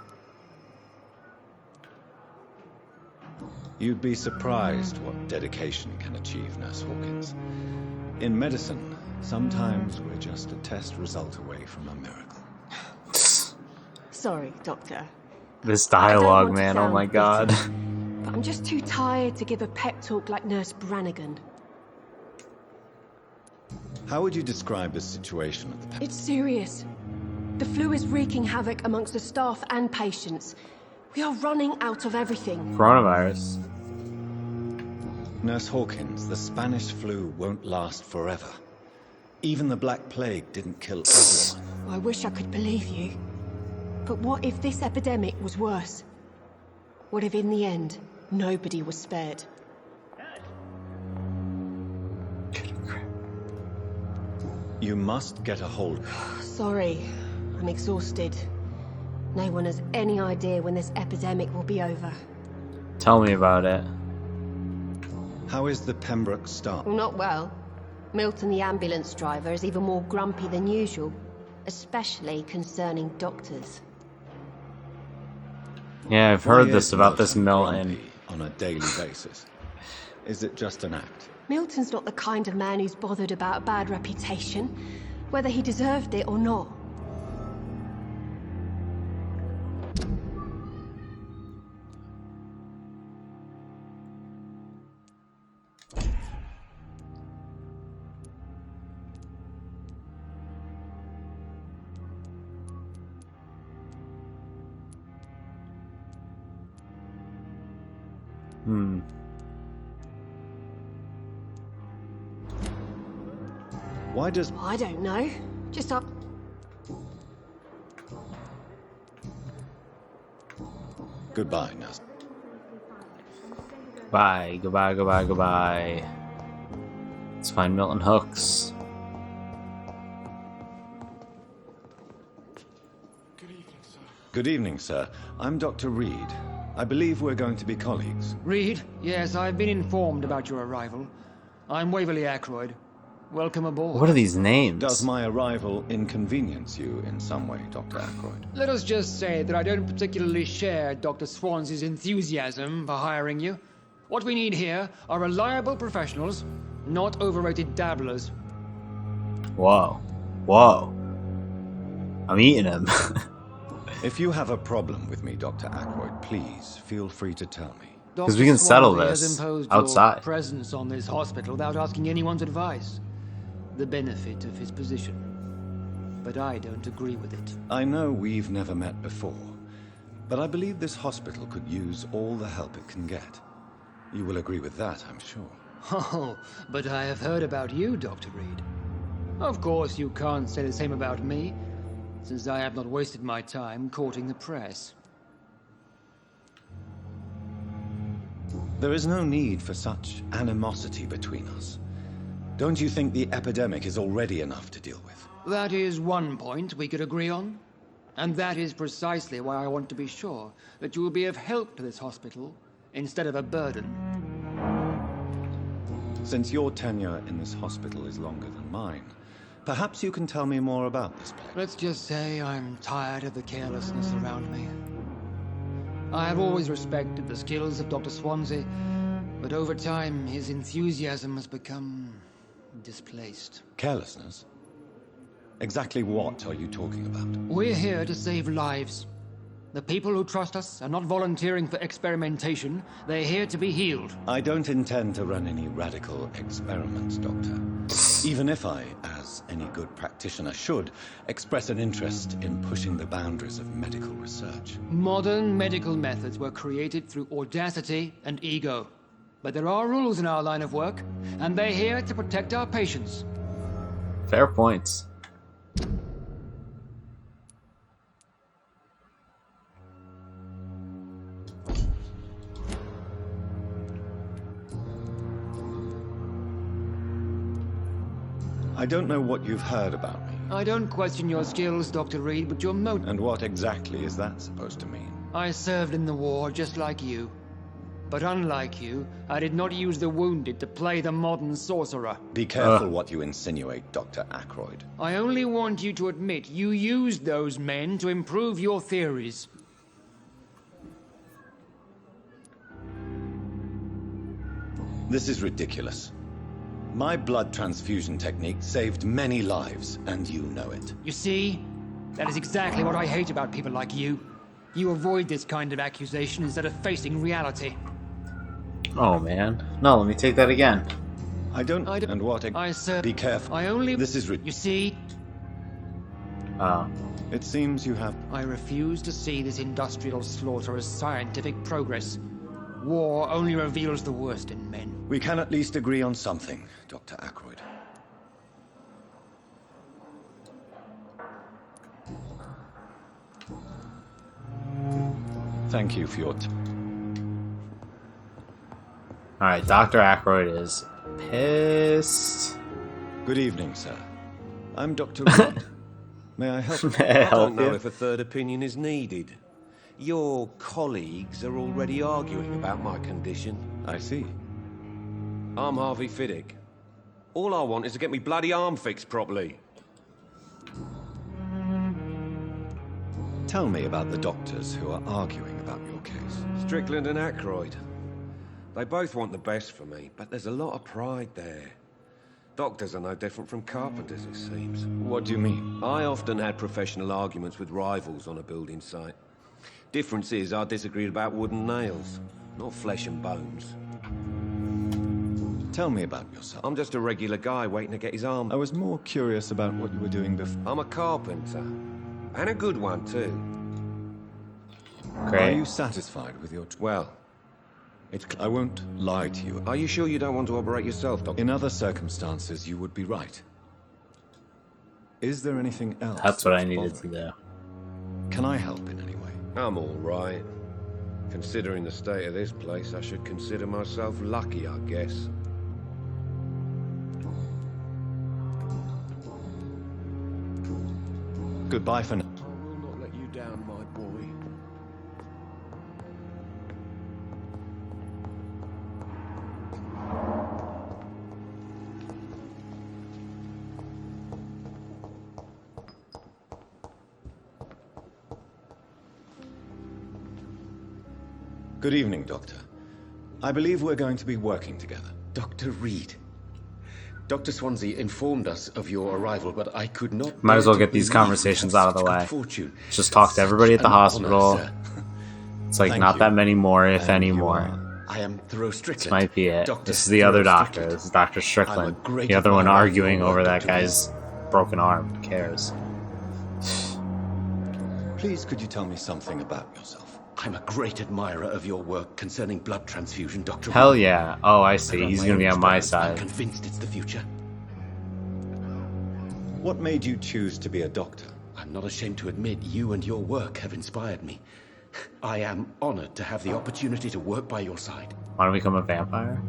You'd be surprised what dedication can achieve, Nurse Hawkins. In medicine, sometimes we're just a test result away from a miracle. Sorry, Doctor. This I don't dialogue, want to man, oh sound my god. bitter, but I'm just too tired to give a pep talk like Nurse Brannigan. How would you describe the situation at the It's serious. The flu is wreaking havoc amongst the staff and patients. We are running out of everything. Coronavirus. Nurse Hawkins, the Spanish flu won't last forever. Even the Black Plague didn't kill everyone. I wish I could believe you. But what if this epidemic was worse? What if in the end, nobody was spared? You must get a hold. Sorry, I'm exhausted. No one has any idea when this epidemic will be over. Tell me about it. How is the Pembroke staff? Well, not well. Milton, the ambulance driver, is even more grumpy than usual, especially concerning doctors. Yeah, I've heard this about this Milton. On a daily basis. Is it just an act? Milton's not the kind of man who's bothered about a bad reputation, whether he deserved it or not. Why does... I don't know. Just up... Goodbye, nurse. Bye, goodbye, goodbye, goodbye. Let's find Milton Hooks. Good evening, sir. I'm Dr. Reed. I believe we're going to be colleagues. Reed? Yes, I've been informed about your arrival. I'm Waverly Ackroyd. Welcome aboard. What are these names? Does my arrival inconvenience you in some way, Dr. Ackroyd? Let us just say that I don't particularly share Dr. Swansey's enthusiasm for hiring you. What we need here are reliable professionals, not overrated dabblers. Whoa. Whoa. I'm eating him. If you have a problem with me, Dr. Ackroyd, please feel free to tell me. Because we can settle Swansey has this imposed outside. Your presence on this hospital without asking anyone's advice. The benefit of his position. But I don't agree with it. I know we've never met before, but I believe this hospital could use all the help it can get. You will agree with that, I'm sure. Oh, but I have heard about you, Dr. Reed. Of course, you can't say the same about me, since I have not wasted my time courting the press. There is no need for such animosity between us. Don't you think the epidemic is already enough to deal with? That is one point we could agree on. And that is precisely why I want to be sure that you will be of help to this hospital instead of a burden. Since your tenure in this hospital is longer than mine, perhaps you can tell me more about this place. Let's just say I'm tired of the carelessness around me. I have always respected the skills of Dr. Swansey, but over time his enthusiasm has become displaced. Carelessness? Exactly what are you talking about? We're here to save lives. The people who trust us are not volunteering for experimentation. They're here to be healed. I don't intend to run any radical experiments, Doctor. Even if I, as any good practitioner should, express an interest in pushing the boundaries of medical research. Modern medical methods were created through audacity and ego. But there are rules in our line of work, and they're here to protect our patients. Fair points. I don't know what you've heard about me. I don't question your skills, Dr. Reed, but your motive... And what exactly is that supposed to mean? I served in the war just like you. But unlike you, I did not use the wounded to play the modern sorcerer. Be careful what you insinuate, Dr. Ackroyd. I only want you to admit you used those men to improve your theories. This is ridiculous. My blood transfusion technique saved many lives, and you know it. You see? That is exactly what I hate about people like you. You avoid this kind of accusation instead of facing reality. Oh man. No, let me take that again. I don't. And what? Be careful. I only. This is. You see? It seems you have. I refuse to see this industrial slaughter as scientific progress. War only reveals the worst in men. We can at least agree on something, Dr. Ackroyd. Thank you for your Alright, Dr. Ackroyd is pissed. Good evening, sir. I'm Dr. Reed. May I help you? I don't know if a third opinion is needed. Your colleagues are already arguing about my condition. I see. I'm Harvey Fiddick. All I want is to get me bloody arm fixed properly. Tell me about the doctors who are arguing about your case. Strickland and Ackroyd. They both want the best for me, but there's a lot of pride there. Doctors are no different from carpenters, it seems. What do you mean? I often had professional arguments with rivals on a building site. Difference is, I disagreed about wooden nails, not flesh and bones. Tell me about yourself. I'm just a regular guy waiting to get his arm. I was more curious about what you were doing before. I'm a carpenter. And a good one, too. Great. Are you satisfied with your... Well, I won't lie to you. Are you sure you don't want to operate yourself, Doctor? In other circumstances, you would be right. Is there anything else? That's what I needed to do. Can I help in any way? I'm all right. Considering the state of this place, I should consider myself lucky, I guess. Goodbye for now. I will not let you down, my boy. Good evening, Doctor. I believe we're going to be working together. Dr. Reed. Dr. Swansea informed us of your arrival, but I could not... Might as well get these conversations out of the way. Just talk to everybody at the hospital. It's like not that many more, if any more. I am Thoreau Strickland. This might be it. This is the other doctor. This is Dr. Strickland. The other one arguing over that guy's broken arm. Who cares? Please, could you tell me something about yourself? I'm a great admirer of your work concerning blood transfusion, Dr. Hell yeah. Oh, I see. He's gonna be on my side. I'm convinced it's the future. What made you choose to be a doctor? I'm not ashamed to admit you and your work have inspired me. I am honored to have the opportunity to work by your side. Want to become a vampire?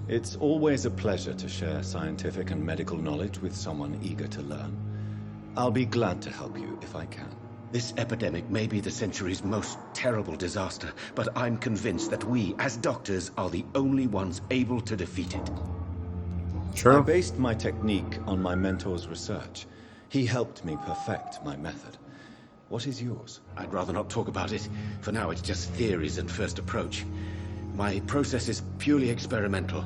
It's always a pleasure to share scientific and medical knowledge with someone eager to learn. I'll be glad to help you if I can. This epidemic may be the century's most terrible disaster, but I'm convinced that we, as doctors, are the only ones able to defeat it. True. I based my technique on my mentor's research. He helped me perfect my method. What is yours? I'd rather not talk about it. For now, it's just theories and first approach. My process is purely experimental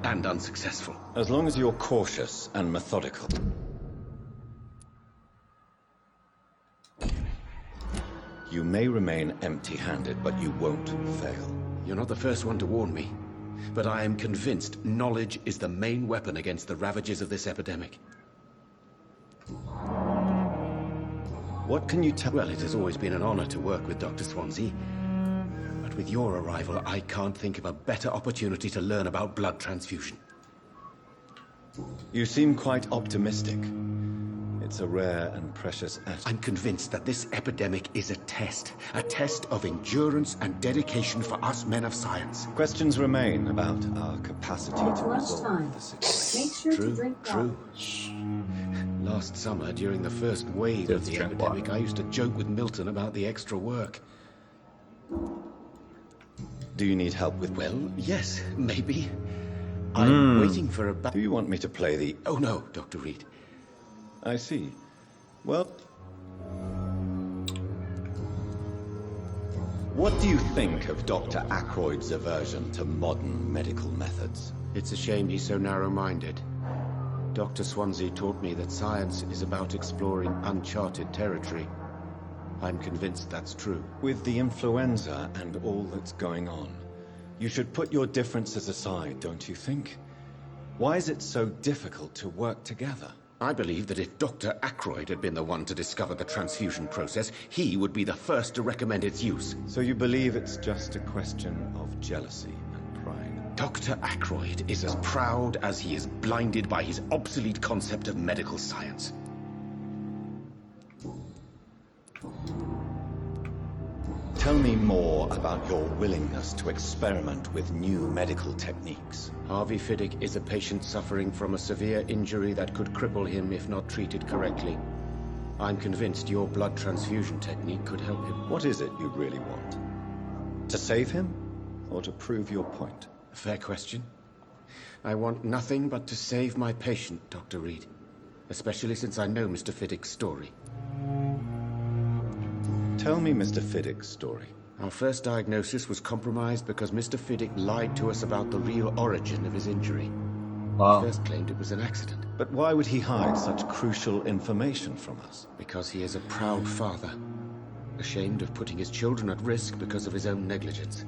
and unsuccessful. As long as you're cautious and methodical. You may remain empty-handed, but you won't fail. You're not the first one to warn me, but I am convinced knowledge is the main weapon against the ravages of this epidemic. What can you tell? Well, it has always been an honor to work with Dr. Swansea. But with your arrival, I can't think of a better opportunity to learn about blood transfusion. You seem quite optimistic. It's a rare and precious asset. I'm convinced that this epidemic is a test of endurance and dedication for us men of science. Questions remain about our capacity to resolve the situation. True. Last summer, during the first wave of the epidemic, I used to joke with Milton about the extra work. Do you need help with... Well, yes, maybe. I'm waiting for a... Do you want me to play the... Oh no, Dr. Reed. I see. Well... What do you think of Dr. Ackroyd's aversion to modern medical methods? It's a shame he's so narrow-minded. Dr. Swansea taught me that science is about exploring uncharted territory. I'm convinced that's true. With the influenza and all that's going on, you should put your differences aside, don't you think? Why is it so difficult to work together? I believe that if Dr. Ackroyd had been the one to discover the transfusion process, he would be the first to recommend its use. So you believe it's just a question of jealousy and pride? Dr. Ackroyd is as proud as he is blinded by his obsolete concept of medical science. Tell me more about your willingness to experiment with new medical techniques. Harvey Fiddick is a patient suffering from a severe injury that could cripple him if not treated correctly. I'm convinced your blood transfusion technique could help him. What is it you really want? To save him, or to prove your point? Fair question. I want nothing but to save my patient, Dr. Reed. Especially since I know Mr. Fiddick's story. Tell me Mr. Fiddick's story. Our first diagnosis was compromised because Mr. Fiddick lied to us about the real origin of his injury. Wow. He first claimed it was an accident. But why would he hide such crucial information from us? Because he is a proud father, ashamed of putting his children at risk because of his own negligence.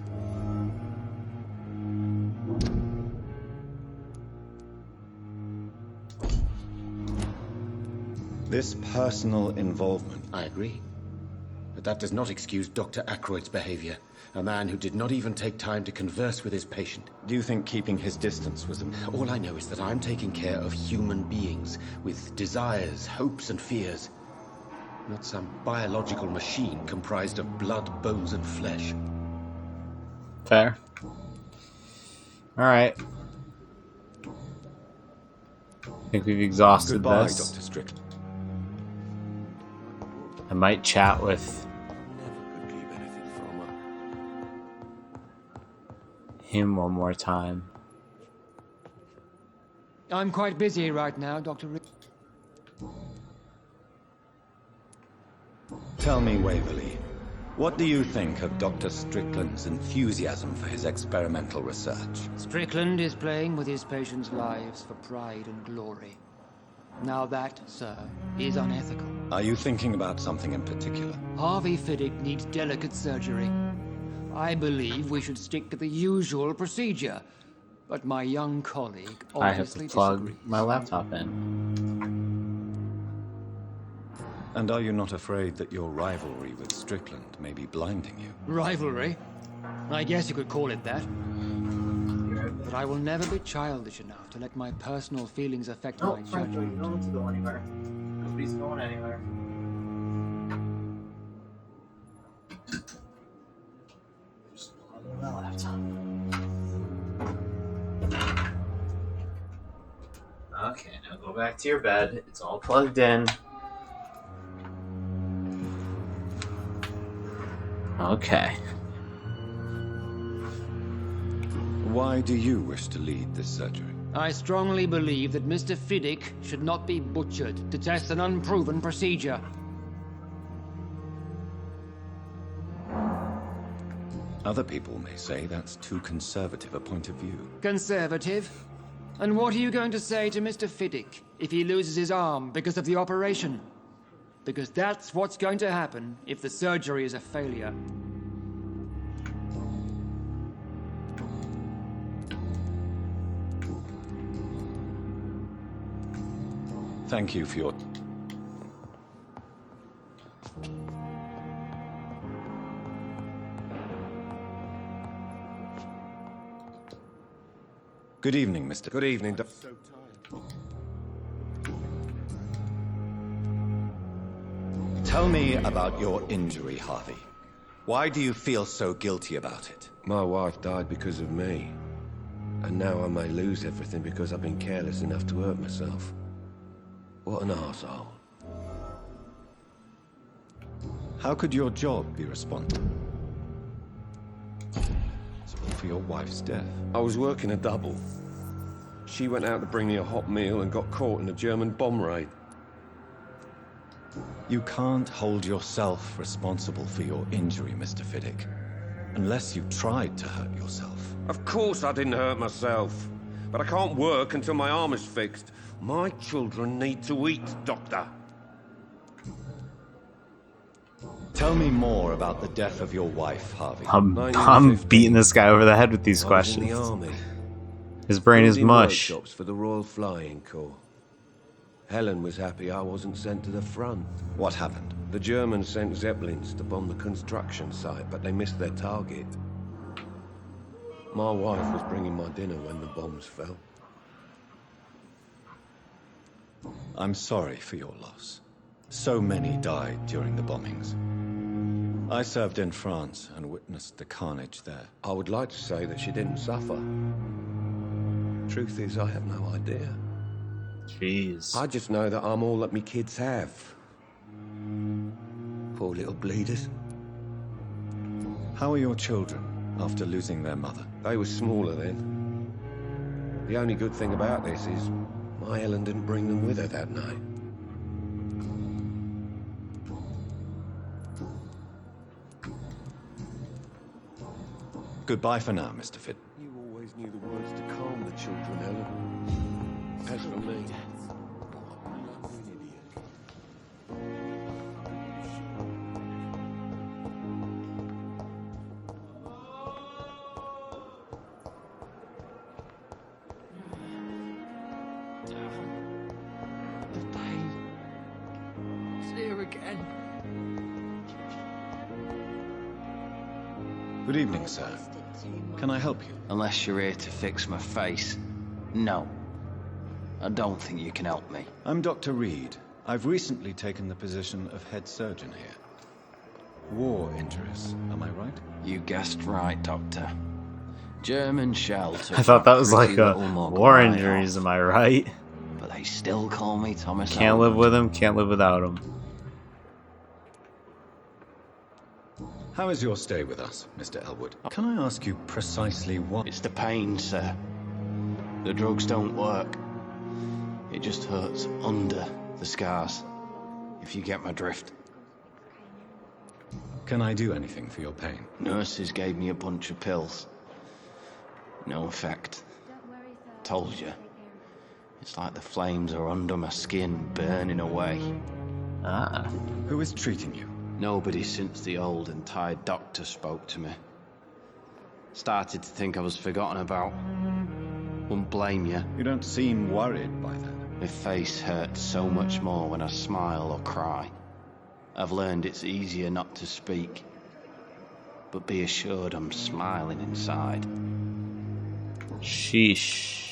This personal involvement. I agree. But that does not excuse Dr. Ackroyd's behavior. A man who did not even take time to converse with his patient. Do you think keeping his distance was... All I know is that I'm taking care of human beings with desires, hopes, and fears. Not some biological machine comprised of blood, bones, and flesh. Fair. Alright. I think we've exhausted Goodbye, this. Dr. Strickland. I might chat with him one more time. I'm quite busy right now, Dr. Reed. Tell me, Waverly, what do you think of Dr. Strickland's enthusiasm for his experimental research? Strickland is playing with his patients' lives for pride and glory. Now that, sir, is unethical. Are you thinking about something in particular? Harvey Fiddick needs delicate surgery. I believe we should stick to the usual procedure. But my young colleague I have to obviously plug disagrees. my laptop in. And are you not afraid that your rivalry with Strickland may be blinding you? Rivalry? I guess you could call it that. But I will never be childish enough to let my personal feelings affect my judgment. You don't have to go anywhere. Nobody's going anywhere. Just plug in my laptop. Okay, now go back to your bed. It's all plugged in. Okay. Why do you wish to lead this surgery? I strongly believe that Mr. Fiddick should not be butchered to test an unproven procedure. Other people may say that's too conservative a point of view. Conservative? And what are you going to say to Mr. Fiddick if he loses his arm because of the operation? Because that's what's going to happen if the surgery is a failure. Thank you for your... Good evening, Mr. Good evening, Tell me about your injury, Harvey. Why do you feel so guilty about it? My wife died because of me. And now I may lose everything because I've been careless enough to hurt myself. What an arsehole. How could your job be responsible for your wife's death? I was working a double. She went out to bring me a hot meal and got caught in a German bomb raid. You can't hold yourself responsible for your injury, Mr. Fiddick, unless you tried to hurt yourself. Of course I didn't hurt myself. but I can't work until my arm is fixed. My children need to eat, Doctor. Tell me more about the death of your wife, Harvey. I'm beating this guy over the head with these questions. I was in the army. His brain is Building mush. workshops for the Royal Flying Corps. Helen was happy I wasn't sent to the front. What happened? The Germans sent Zeppelins to bomb the construction site, but they missed their target. My wife was bringing my dinner when the bombs fell. I'm sorry for your loss. So many died during the bombings. I served in France and witnessed the carnage there. I would like to say that she didn't suffer. Truth is, I have no idea. Jeez. I just know that I'm all that me kids have. Poor little bleeders. How are your children after losing their mother? They were smaller then. The only good thing about this is my Helen didn't bring them with her that night. Goodbye for now, Mr. Fitton. You always knew the words to calm the children, Helen. As for me, The pain. It's here again. Good evening, sir. Can I help you? Unless you're here to fix my face. No. I don't think you can help me. I'm Dr. Reed. I've recently taken the position of head surgeon here. War injuries, am I right? You guessed right, Doctor. German shell took I thought that was pretty like a little mug war right injuries, off, am I right? But they still call me Thomas Can't live Elwood. with him, can't live without him. How is your stay with us, Mr. Elwood? Can I ask you precisely what? It's the pain, sir. The drugs don't work. It just hurts under the scars, if you get my drift. Can I do anything for your pain? Nurses gave me a bunch of pills. No effect. Told you. It's like the flames are under my skin, burning away. Ah. Who is treating you? Nobody since the old and tired doctor spoke to me. Started to think I was forgotten about. Wouldn't blame you. You don't seem worried by that. My face hurts so much more when I smile or cry. I've learned it's easier not to speak. But be assured I'm smiling inside. Sheesh.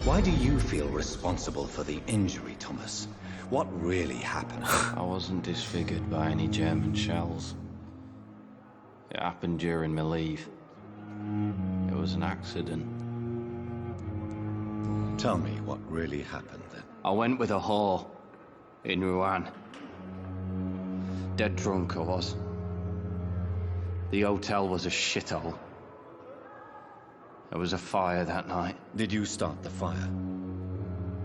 Why do you feel responsible for the injury, Thomas? What really happened? I wasn't disfigured by any German shells. It happened during my leave. It was an accident. Tell me what really happened then. I went with a whore in Rouen. Dead drunk I was. The hotel was a shithole. There was a fire that night. Did you start the fire?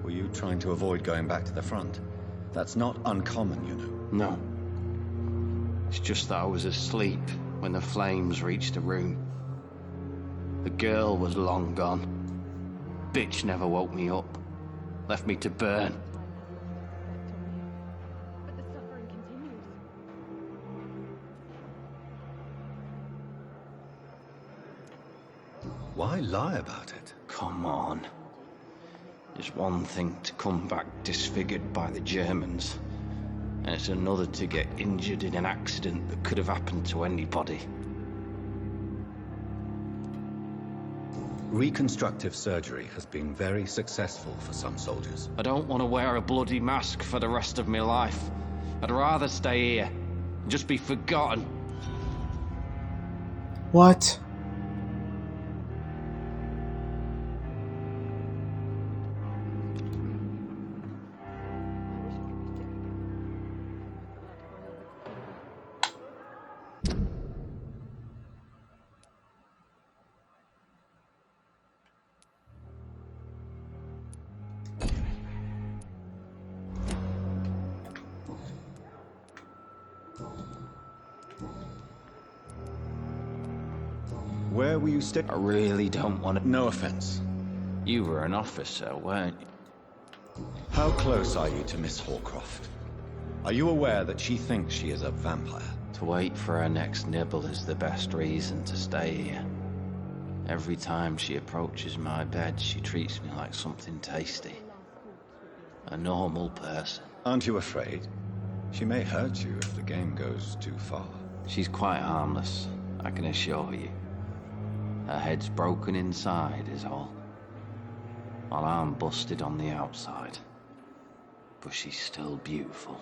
Were you trying to avoid going back to the front? That's not uncommon, you know. No. It's just that I was asleep when the flames reached the room. The girl was long gone. Bitch never woke me up. Left me to burn. But the suffering continues. Why lie about it? Come on. It's one thing to come back disfigured by the Germans, and it's another to get injured in an accident that could have happened to anybody. Reconstructive surgery has been very successful for some soldiers. I don't want to wear a bloody mask for the rest of my life. I'd rather stay here and just be forgotten. What? Where were you staying? I really don't want to. No offense, You were an officer, weren't you? How close are you to Miss Horcroft? Are you aware that she thinks she is a vampire? To wait for her next nibble is the best reason to stay here. Every time she approaches my bed, she treats me like something tasty. A normal person. Aren't you afraid? She may hurt you if the game goes too far. She's quite harmless, I can assure you. Her head's broken inside is all. While I'm busted on the outside. But she's still beautiful.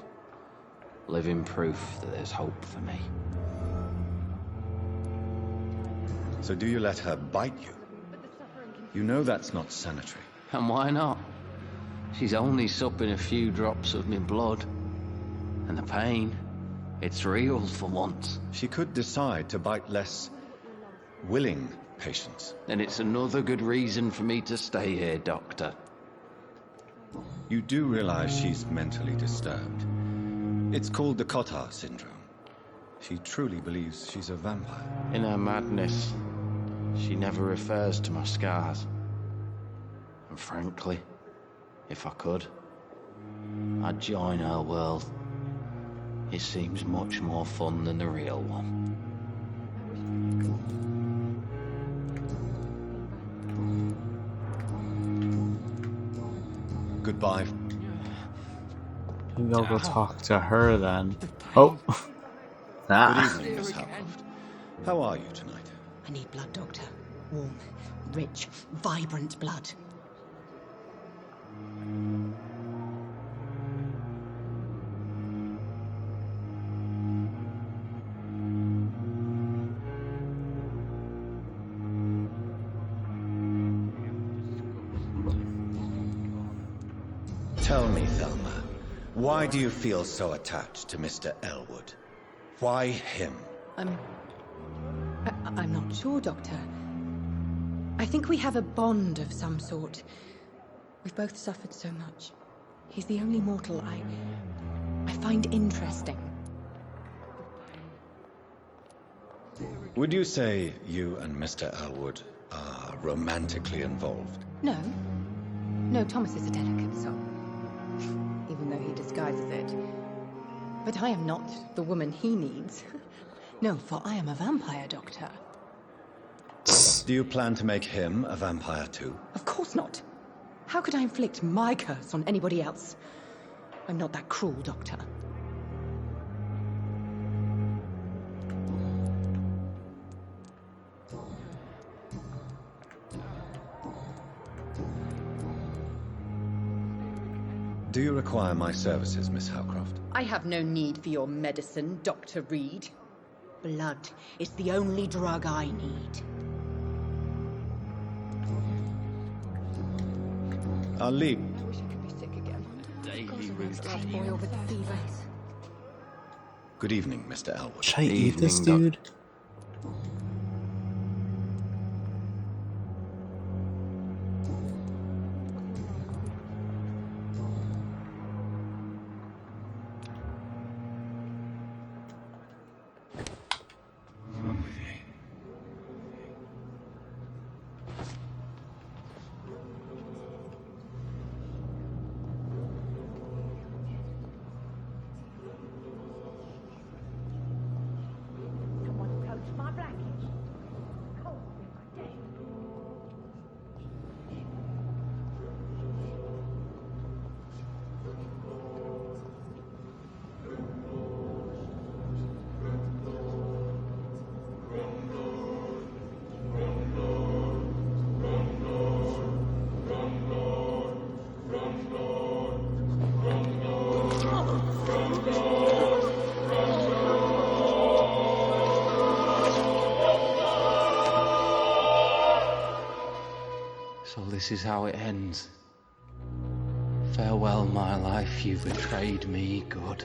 Living proof that there's hope for me. So do you let her bite you? You know that's not sanitary. And why not? She's only supping a few drops of me blood. And the pain, it's real for once. She could decide to bite less willing patients. Then it's another good reason for me to stay here, Doctor. You do realize she's mentally disturbed. It's called the Cotard syndrome. She truly believes she's a vampire. In her madness, she never refers to my scars. And frankly, if I could, I'd join her world. It seems much more fun than the real one. Goodbye. Maybe I'll go talk to her then. Oh. Good evening, Miss Howcroft. How are you tonight? I need blood, Doctor. Warm, rich, vibrant blood. Tell me, Thelma, why do you feel so attached to Mr. Elwood? Why him? I'm not sure, Doctor. I think we have a bond of some sort. We've both suffered so much. He's the only mortal I find interesting. Would you say you and Mr. Elwood are romantically involved? No. No, Thomas is a delicate soul. Even though he disguises it. But I am not the woman he needs. No, for I am a vampire, Doctor. Do you plan to make him a vampire too? Of course not. How could I inflict my curse on anybody else? I'm not that cruel, Doctor. Do you require my services, Miss Howcroft? I have no need for your medicine, Dr. Reed. Blood is the only drug I need. I'll leave. I wish I could be sick again. Daily Boil with fever. Good evening, Mr. Elwood. Should I eat this dude? So this is how it ends. Farewell, my life, you betrayed me, good.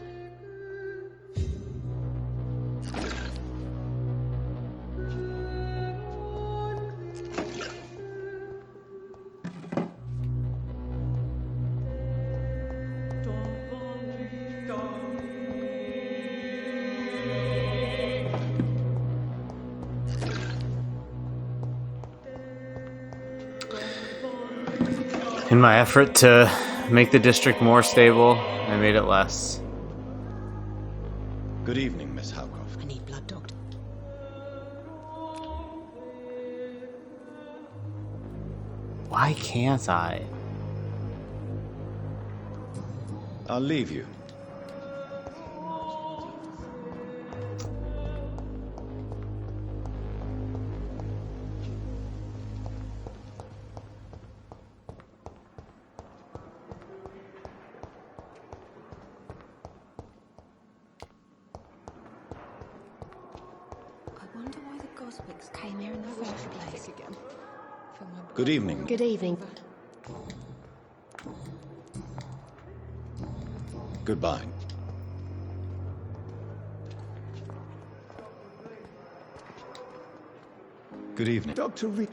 In my effort to make the district more stable, I made it less. Good evening, Miss Howcroft. I need blood, Doctor. Why can't I? I'll leave you. I wonder why the Goswicks came here in the first place. Again. Good evening. Good evening. Goodbye. Good evening. Dr. Reed.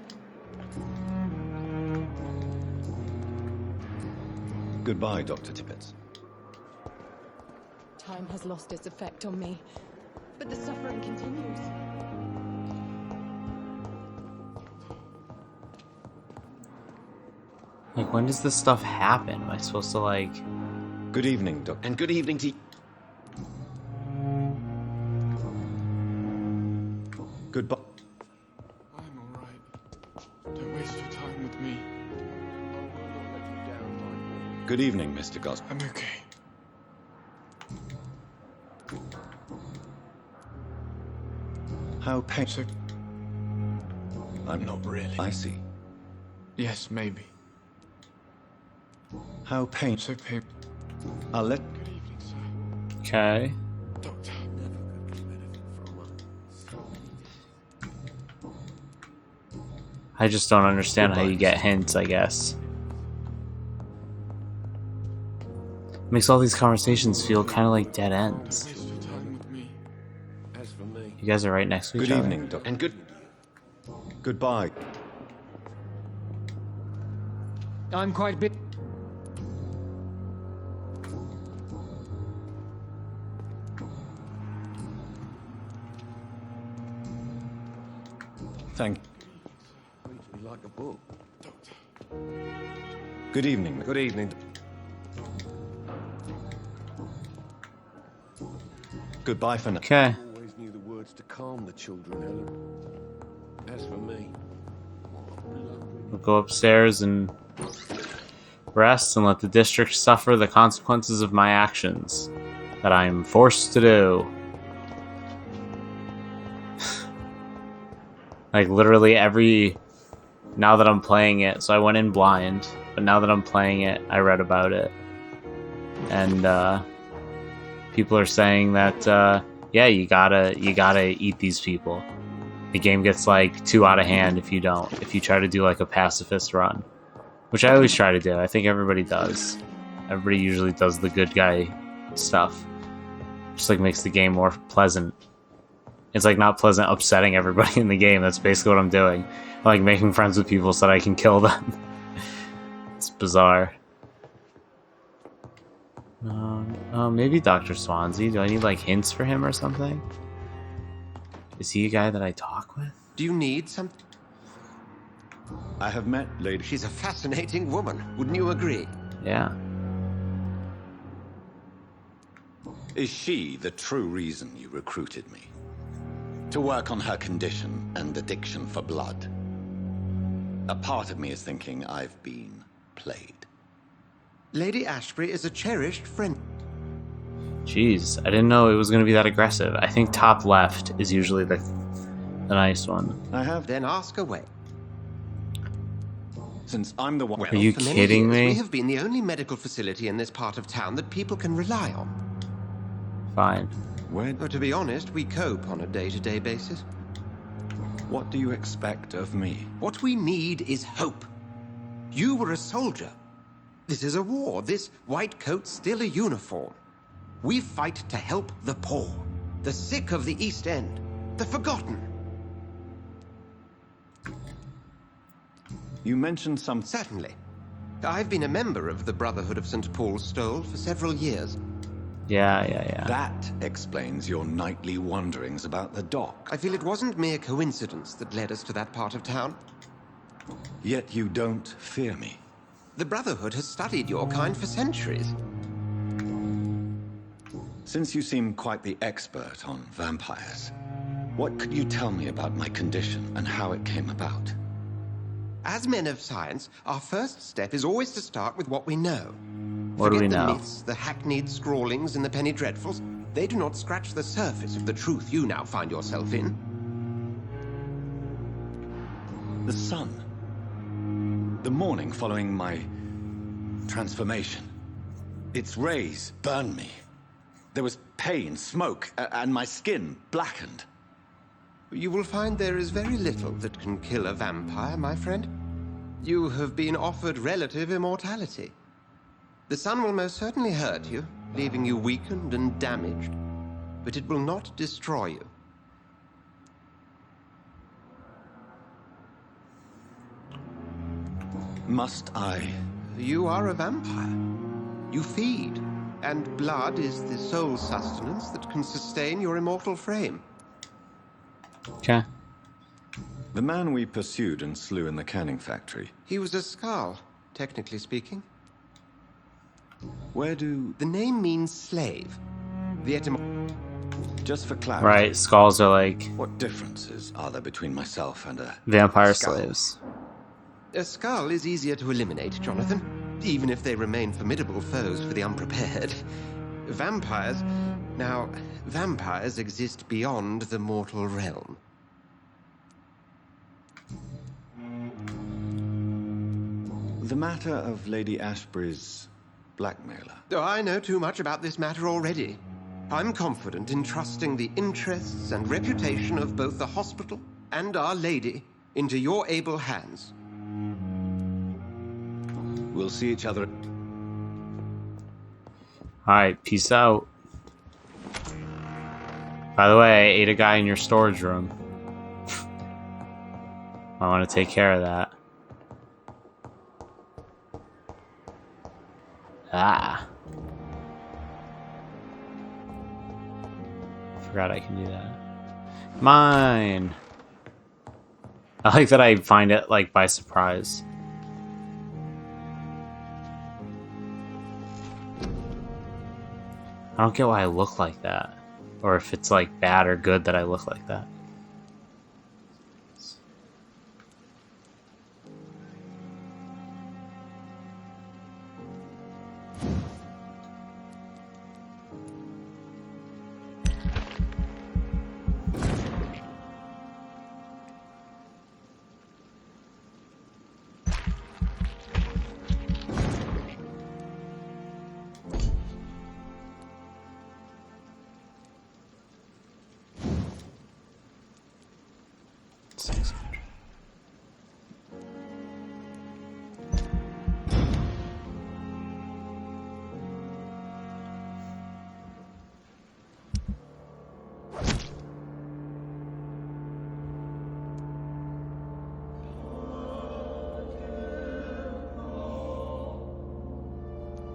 Goodbye, Dr. Tippett. Time has lost its effect on me, but the suffering continues. Like, when does this stuff happen? Am I supposed to, like... Good evening, Doctor. And good evening to you. Goodbye. I'm alright. Don't waste your time with me. Good evening, Mr. Gos. I'm okay. How painful. I'm not really. I see. Yes, maybe. How painful. So painful. I'll let. Good evening, sir. Okay. Doctor. I just don't understand how you get hints, I guess. Makes all these conversations feel kind of like dead ends. Waste your time with me. As for me, You guys are right next to each Good other. evening, Doctor. And good. Goodbye. I'm quite bit. Thank. reads me like a book. Good evening. Good evening. Goodbye for now. Okay. Always knew the words to calm the children, Helen. As for me, We'll go upstairs and rest and let the district suffer the consequences of my actions that I am forced to do. Like, literally now that I'm playing it, so I went in blind, but now that I'm playing it, I read about it. And, people are saying that, yeah, you gotta eat these people. The game gets, like, too out of hand if you don't. If you try to do, like, a pacifist run. Which I always try to do. I think everybody does. Everybody usually does the good guy stuff. Just, like, makes the game more pleasant. It's, like, not pleasant upsetting everybody in the game. That's basically what I'm doing. I'm, like, making friends with people so that I can kill them. It's bizarre. Maybe Dr. Swansea. Do I need, like, hints for him or something? Is he a guy that I talk with? Do you need some? I have met Lady. She's a fascinating woman. Wouldn't you agree? Yeah. Is she the true reason you recruited me? To work on her condition and addiction for blood? A part of me is thinking I've been played. Lady Ashbury is a cherished friend. Jeez, I didn't know it was going to be that aggressive. I think top left is usually the nice one. I have. Then ask away. Since I'm the one. Well, Are you for many kidding years, me? We have been the only medical facility in this part of town that people can rely on. Fine. Where? But to be honest, we cope on a day-to-day basis. What do you expect of me? What we need is hope. You were a soldier. This is a war. This white coat's still a uniform. We fight to help the poor, the sick of the East End, the forgotten. You mentioned some. Certainly. I've been a member of the Brotherhood of St. Paul's Stole for several years. Yeah. That explains your nightly wanderings about the dock. I feel it wasn't mere coincidence that led us to that part of town. Yet you don't fear me. The Brotherhood has studied your kind for centuries. Since you seem quite the expert on vampires, what could you tell me about my condition and how it came about? As men of science, our first step is always to start with what we know. What do we Forget know? the myths, the hackneyed scrawlings, and the penny dreadfuls. They do not scratch the surface of the truth you now find yourself in. The sun. The morning following my transformation. Its rays burned me. There was pain, smoke, and my skin blackened. You will find there is very little that can kill a vampire, my friend. You have been offered relative immortality. The sun will most certainly hurt you, leaving you weakened and damaged, but it will not destroy you. Must I? You are a vampire. You feed, and blood is the sole sustenance that can sustain your immortal frame. Okay. The man we pursued and slew in the canning factory. He was a Skrull, technically speaking. Where do... The name means slave. The Just for clarity. Right, skulls are like... What differences are there between myself and a... vampire skull? slaves. A Skrull is easier to eliminate, Jonathan, even if they remain formidable foes for the unprepared. Vampires... Now, vampires exist beyond the mortal realm. The matter of Lady Ashbury's blackmailer. Oh, I know too much about this matter already. I'm confident in trusting the interests and reputation of both the hospital and Our Lady into your able hands. We'll see each other. Alright, peace out. By the way, I ate a guy in your storage room. I want to take care of that. Ah. Forgot I can do that. Mine! I like that I find it, like, by surprise. I don't get why I look like that. Or if it's, like, bad or good that I look like that.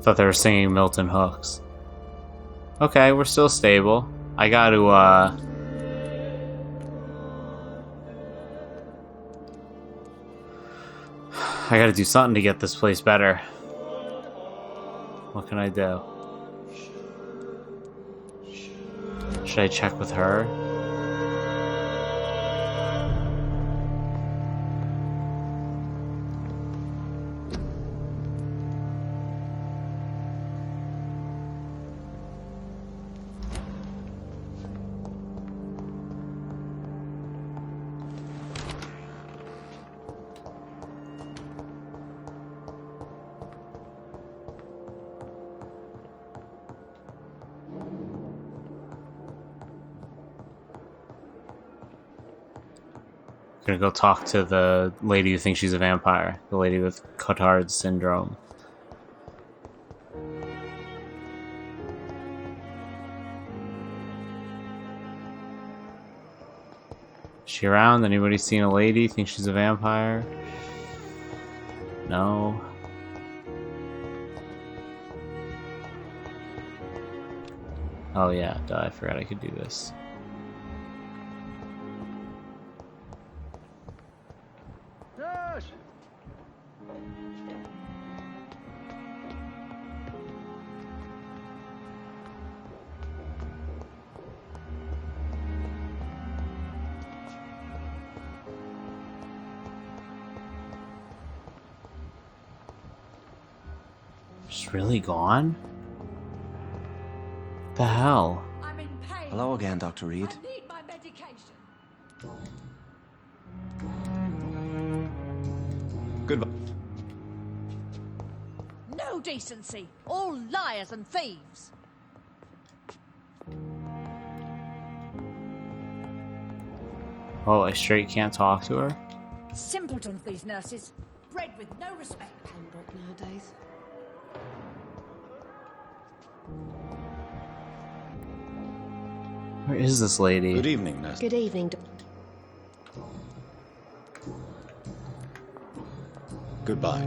Thought they were singing Milton Hooks. Okay, we're still stable. I gotta, I gotta do something to get this place better. What can I do? Should I check with her? Gonna go talk to the lady who thinks she's a vampire. The lady with Cotard's syndrome. Is she around? Anybody seen a lady think she's a vampire? No. Oh yeah, duh, I forgot I could do this. She's really gone? The hell? I'm in pain. Hello again, Dr. Reed. I need my medication. Goodbye. No decency. All liars and thieves. Oh, I straight can't talk to her? Simpletons, these nurses. Bred with no respect. Pembroke nowadays. Where is this lady? Good evening, nurse. Good evening. Goodbye.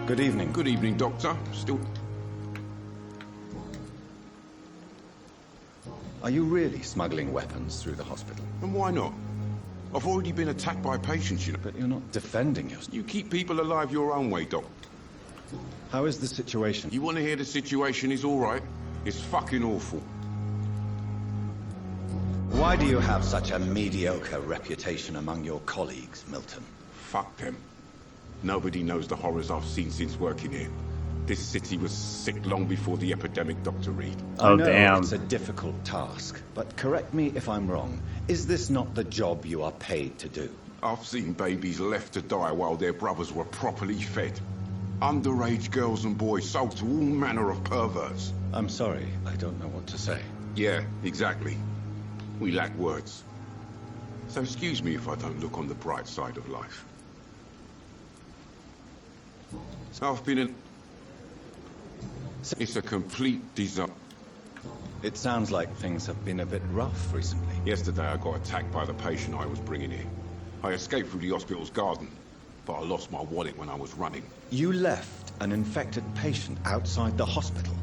Good evening. Good evening, Doctor. Still... Are you really smuggling weapons through the hospital? And why not? I've already been attacked by patients, you know. But you're not defending yourself. You keep people alive your own way, Doc. How is the situation? You want to hear the situation is all right? It's fucking awful. Why do you have such a mediocre reputation among your colleagues, Milton? Fuck them. Nobody knows the horrors I've seen since working here. This city was sick long before the epidemic, Dr. Reed. Oh, I know damn. It's a difficult task, but correct me if I'm wrong. Is this not the job you are paid to do? I've seen babies left to die while their brothers were properly fed. Underage girls and boys sold to all manner of perverts. I'm sorry, I don't know what to say. Yeah, exactly. We lack words. So excuse me if I don't look on the bright side of life. So I've been in... It's a complete disaster. It sounds like things have been a bit rough recently. Yesterday I got attacked by the patient I was bringing in. I escaped through the hospital's garden, but I lost my wallet when I was running. You left an infected patient outside the hospital.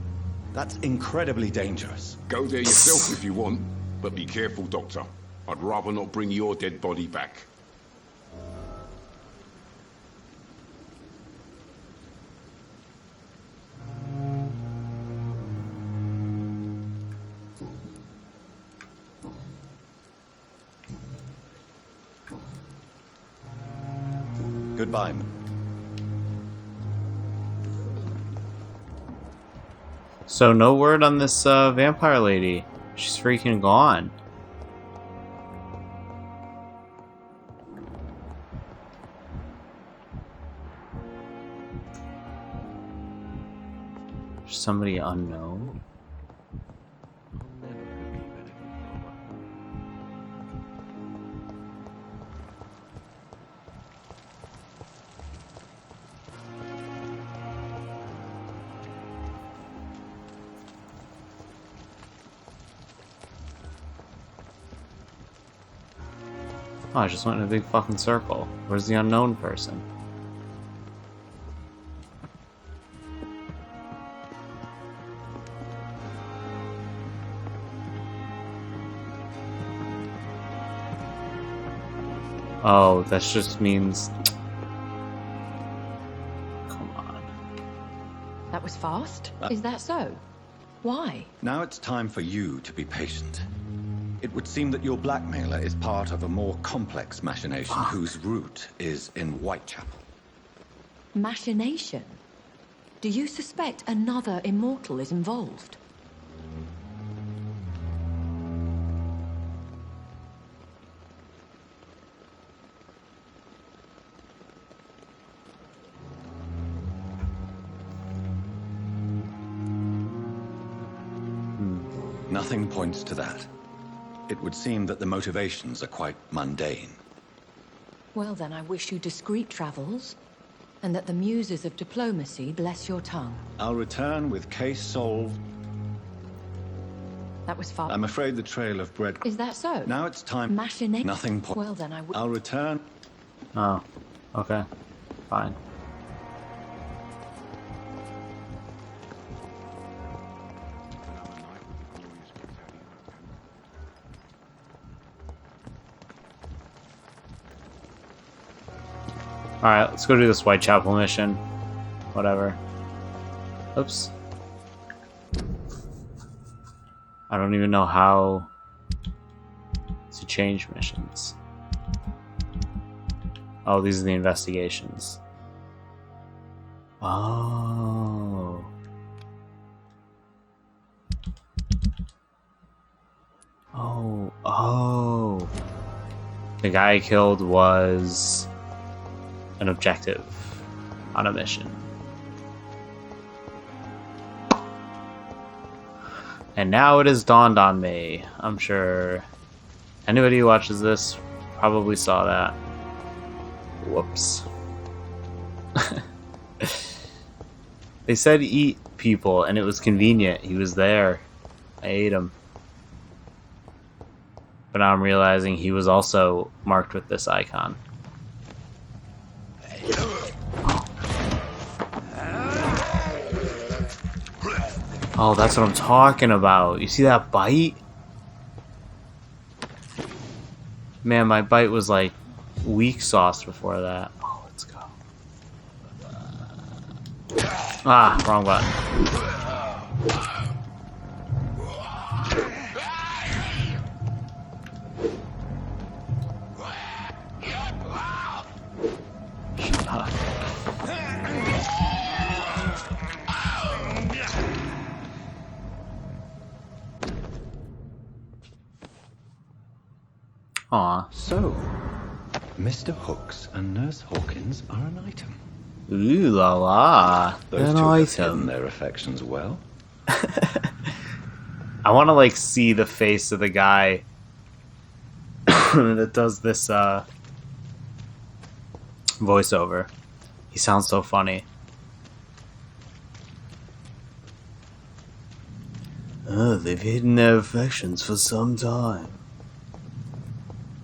That's incredibly dangerous. Go there yourself if you want, but be careful, Doctor. I'd rather not bring your dead body back. Goodbye. So no word on this vampire lady. She's freaking gone. Somebody unknown. Oh, I just went in a big fucking circle. Where's the unknown person? Oh, that just means... Come on. That was fast? Is that so? Why? Now it's time for you to be patient. It would seem that your blackmailer is part of a more complex machination whose root is in Whitechapel. Machination? Do you suspect another immortal is involved? Nothing points to that. It would seem that the motivations are quite mundane. Well then, I wish you discreet travels, and that the muses of diplomacy bless your tongue. I'll return with case solved. That was far. I'm afraid the trail of bread... Is that so? Now it's time... Machination? Nothing Well then, I'll return... Oh, okay. Fine. Alright, let's go do this Whitechapel mission. Whatever. Oops. I don't even know how to change missions. Oh, these are the investigations. Oh. Oh. The guy I killed was an objective on a mission. And now it has dawned on me. I'm sure anybody who watches this probably saw that. Whoops. They said eat people, and it was convenient. He was there. I ate him. But now I'm realizing he was also marked with this icon. Oh, that's what I'm talking about. You see that bite? Man, my bite was like weak sauce before that. Oh, let's go. Ah, wrong button. Shut up. Aw. So, Mr. Hooks and Nurse Hawkins are an item. Ooh la la. Those An two have hidden item. their affections well. I want to like see the face of the guy that does this voiceover. He sounds so funny. Oh, they've hidden their affections for some time.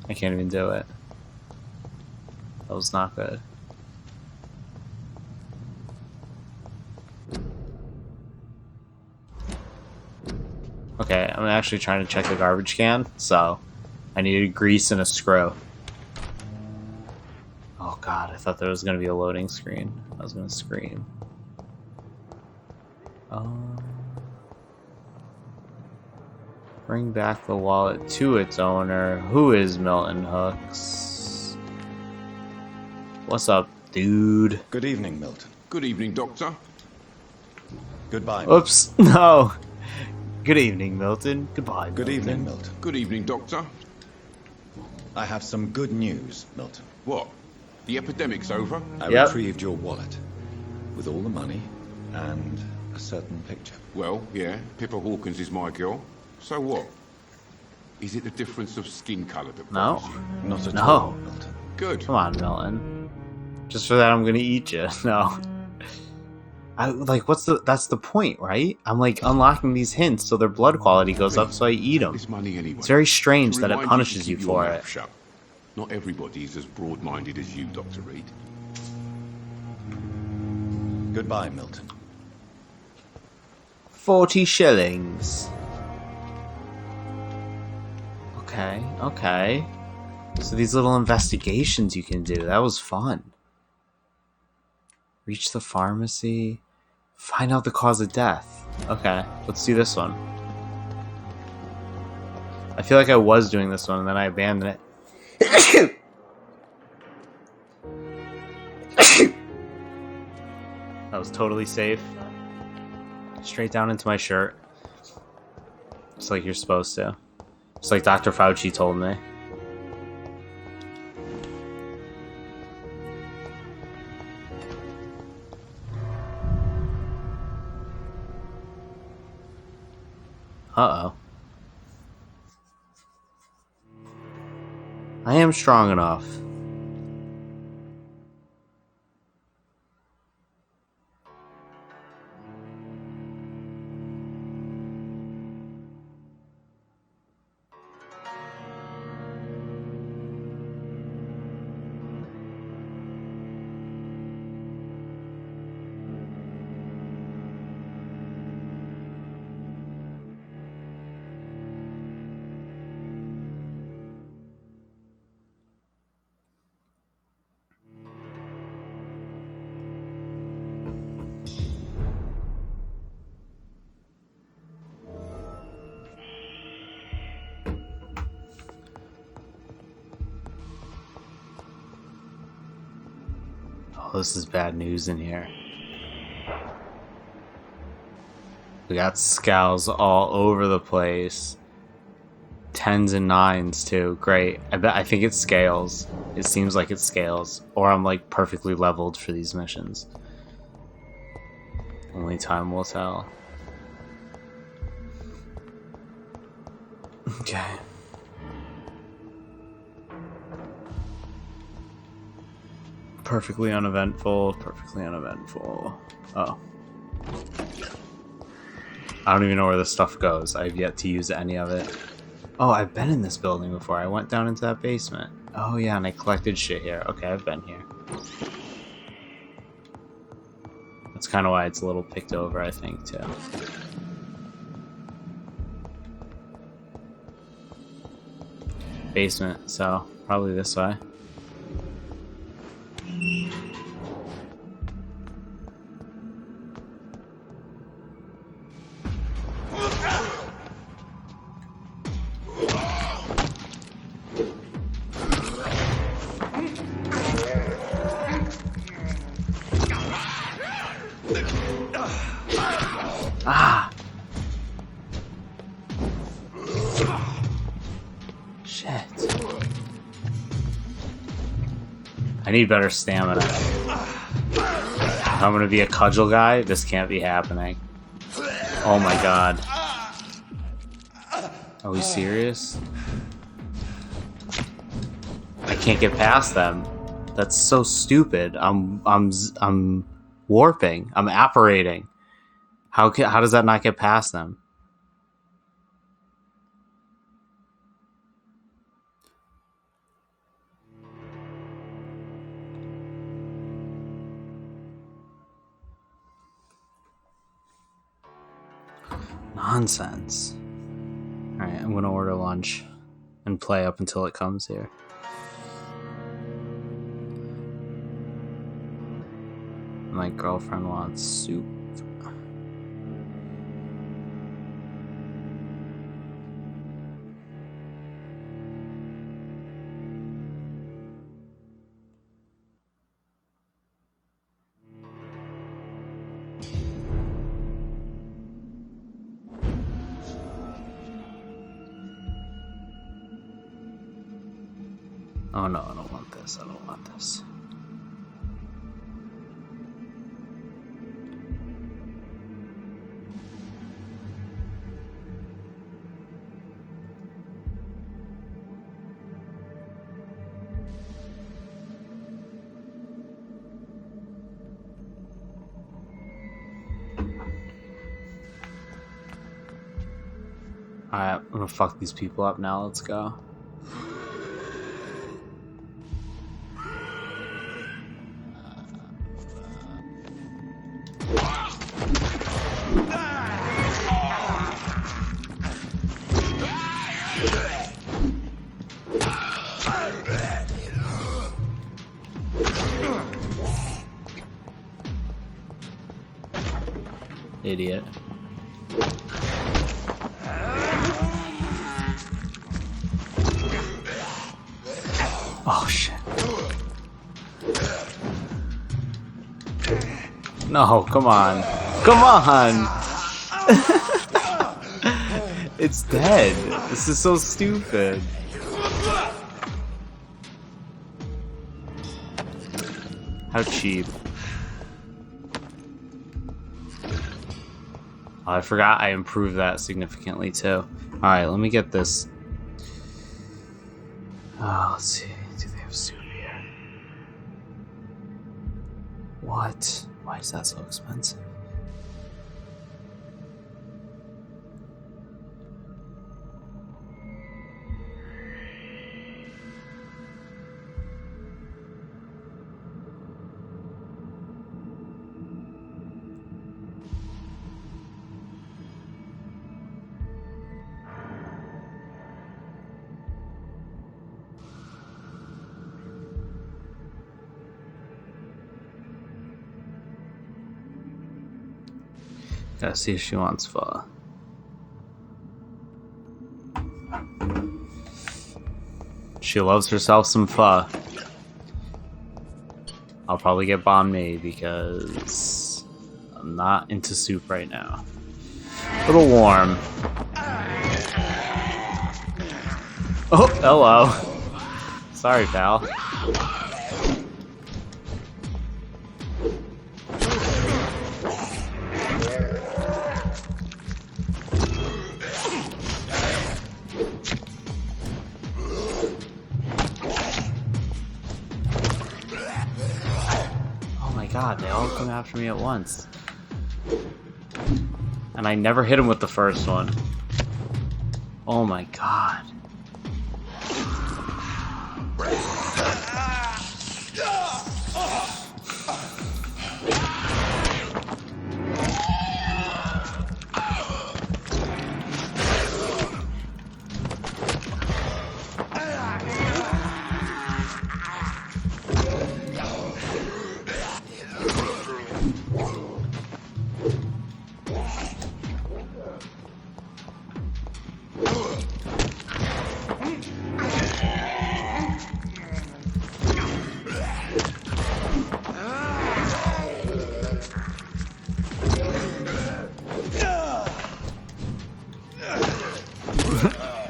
I can't even do it. That was not good. Okay, I'm actually trying to check the garbage can, so I needed grease and a screw. Oh god, I thought there was going to be a loading screen. I was going to scream. Bring back the wallet to its owner. Who is Milton Hooks? What's up, dude? Good evening, Milton. Good evening, Doctor. Goodbye. Oops, no. Good evening, Milton. Goodbye, Good Milton. evening, Milton. Good evening, Doctor. I have some good news, Milton. What? The epidemic's over? I Yep. retrieved your wallet with all the money and a certain picture. Well, yeah, Pippa Hawkins is my girl. So what? Is it the difference of skin colour that No. bothers you? Not at No. all, Milton. Good. Come on, Milton. Just for that, I'm gonna eat you. No. That's the point, right? I'm like unlocking these hints so their blood quality goes up, so I eat them. This money anyway. It's very strange To that it remind punishes to you keep for your it. mouth shut. Not everybody is as broad-minded as you, Dr. Reed. Goodbye, Milton. 40 shillings. Okay, okay. So these little investigations you can do, that was fun. Reach the pharmacy. Find out the cause of death. Okay, let's do this one. I feel like I was doing this one and then I abandoned it. That was totally safe. Straight down into my shirt. Just like you're supposed to. Just like Dr. Fauci told me. Uh-oh. I am strong enough. this is bad news in here. We got scowls all over the place. 10s and 9s too. Great. I think it scales. It seems like it scales. Or I'm like perfectly leveled for these missions. Only time will tell. Okay. Perfectly uneventful. Perfectly uneventful. Oh. I don't even know where this stuff goes. I've yet to use any of it. Oh, I've been in this building before. I went down into that basement. Oh yeah, and I collected shit here. Okay, I've been here. That's kind of why it's a little picked over, I think, too. Basement, so probably this way. Ah! Shit. I need better stamina. If I'm gonna be a cudgel guy, this can't be happening. Oh my god. Are we serious? I can't get past them. That's so stupid. I'm warping. I'm apparating. How does that not get past them? Nonsense. Alright, I'm gonna order lunch and play up until it comes here. My girlfriend wants soup. Oh no, I don't want this. I don't want this. Alright, I'm gonna fuck these people up now. Let's go. Idiot. Oh shit. No, come on. Come on! It's dead. This is so stupid. How cheap. Oh, I forgot I improved that significantly too. Alright, let me get this. Oh, let's see. Do they have soup here? What? Why is that so expensive? Gotta see if she wants pho. She loves herself some pho. I'll probably get banh mi because I'm not into soup right now. A little warm. Oh, hello. Sorry, pal. God, they all come after me at once. And I never hit him with the first one. Oh my god.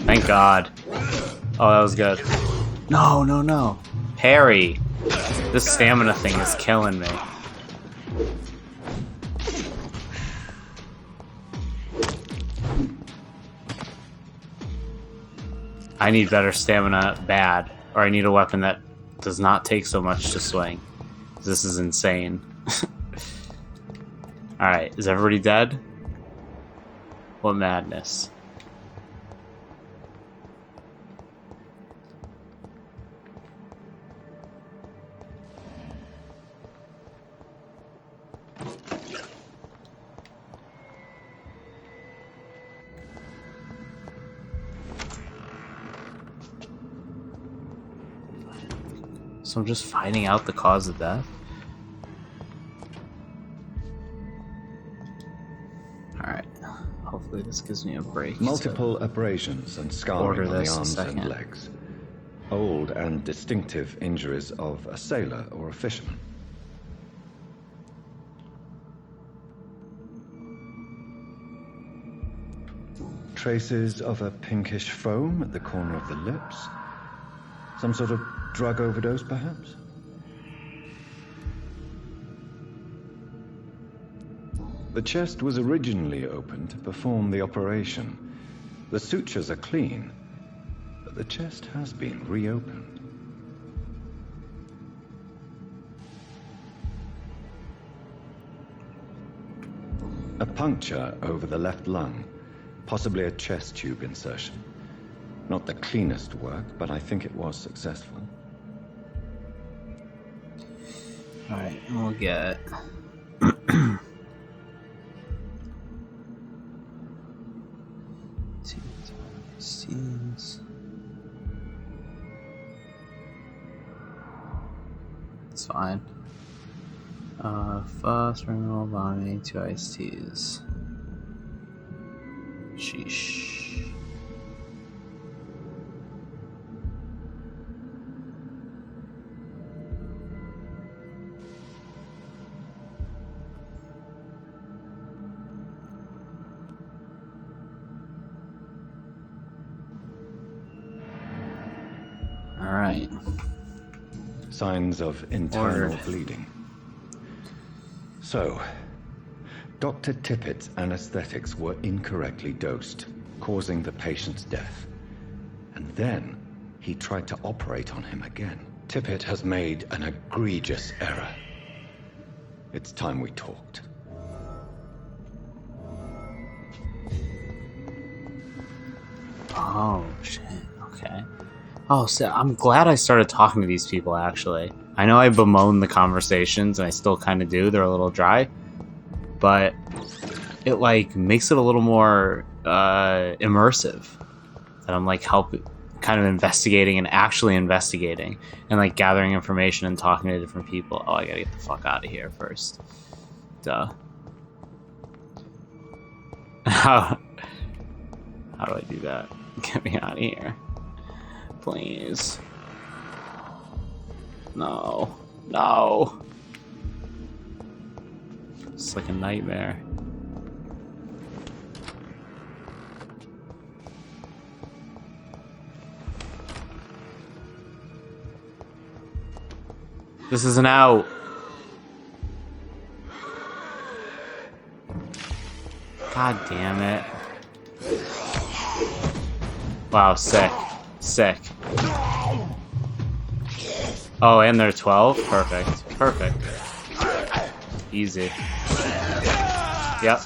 Thank God. Oh, that was good. No, no, no. Parry. This stamina thing is killing me. I need better stamina bad. Or I need a weapon that does not take so much to swing. This is insane. Alright, is everybody dead? What madness. So I'm just finding out the cause of death? Alright. Hopefully this gives me a break. Multiple abrasions and scarring on the arms and legs. Old and distinctive injuries of a sailor or a fisherman. Traces of a pinkish foam at the corner of the lips. Some sort of drug overdose, perhaps? The chest was originally opened to perform the operation. The sutures are clean, but the chest has been reopened. A puncture over the left lung, possibly a chest tube insertion. Not the cleanest work, but I think it was successful. Alright, and we'll get... It's fine. First, renewal bombing, 2 iced teas. Sheesh. Alright. Signs of internal bleeding. So, Dr. Tippett's anesthetics were incorrectly dosed, causing the patient's death. And then, he tried to operate on him again. Tippett has made an egregious error. It's time we talked. Oh, shit. Okay. Oh, so I'm glad I started talking to these people, actually. I know I bemoan the conversations, and I still kind of do. They're a little dry. But it, like, makes it a little more immersive. That I'm, like, kind of investigating and actually investigating. And, like, gathering information and talking to different people. Oh, I gotta get the fuck out of here first. Duh. How do I do that? Get me out of here. Please. No. No. It's like a nightmare. This isn't out. God damn it. Wow, sick. Sick. Oh, and they're 12? Perfect. Perfect. Easy. Yep.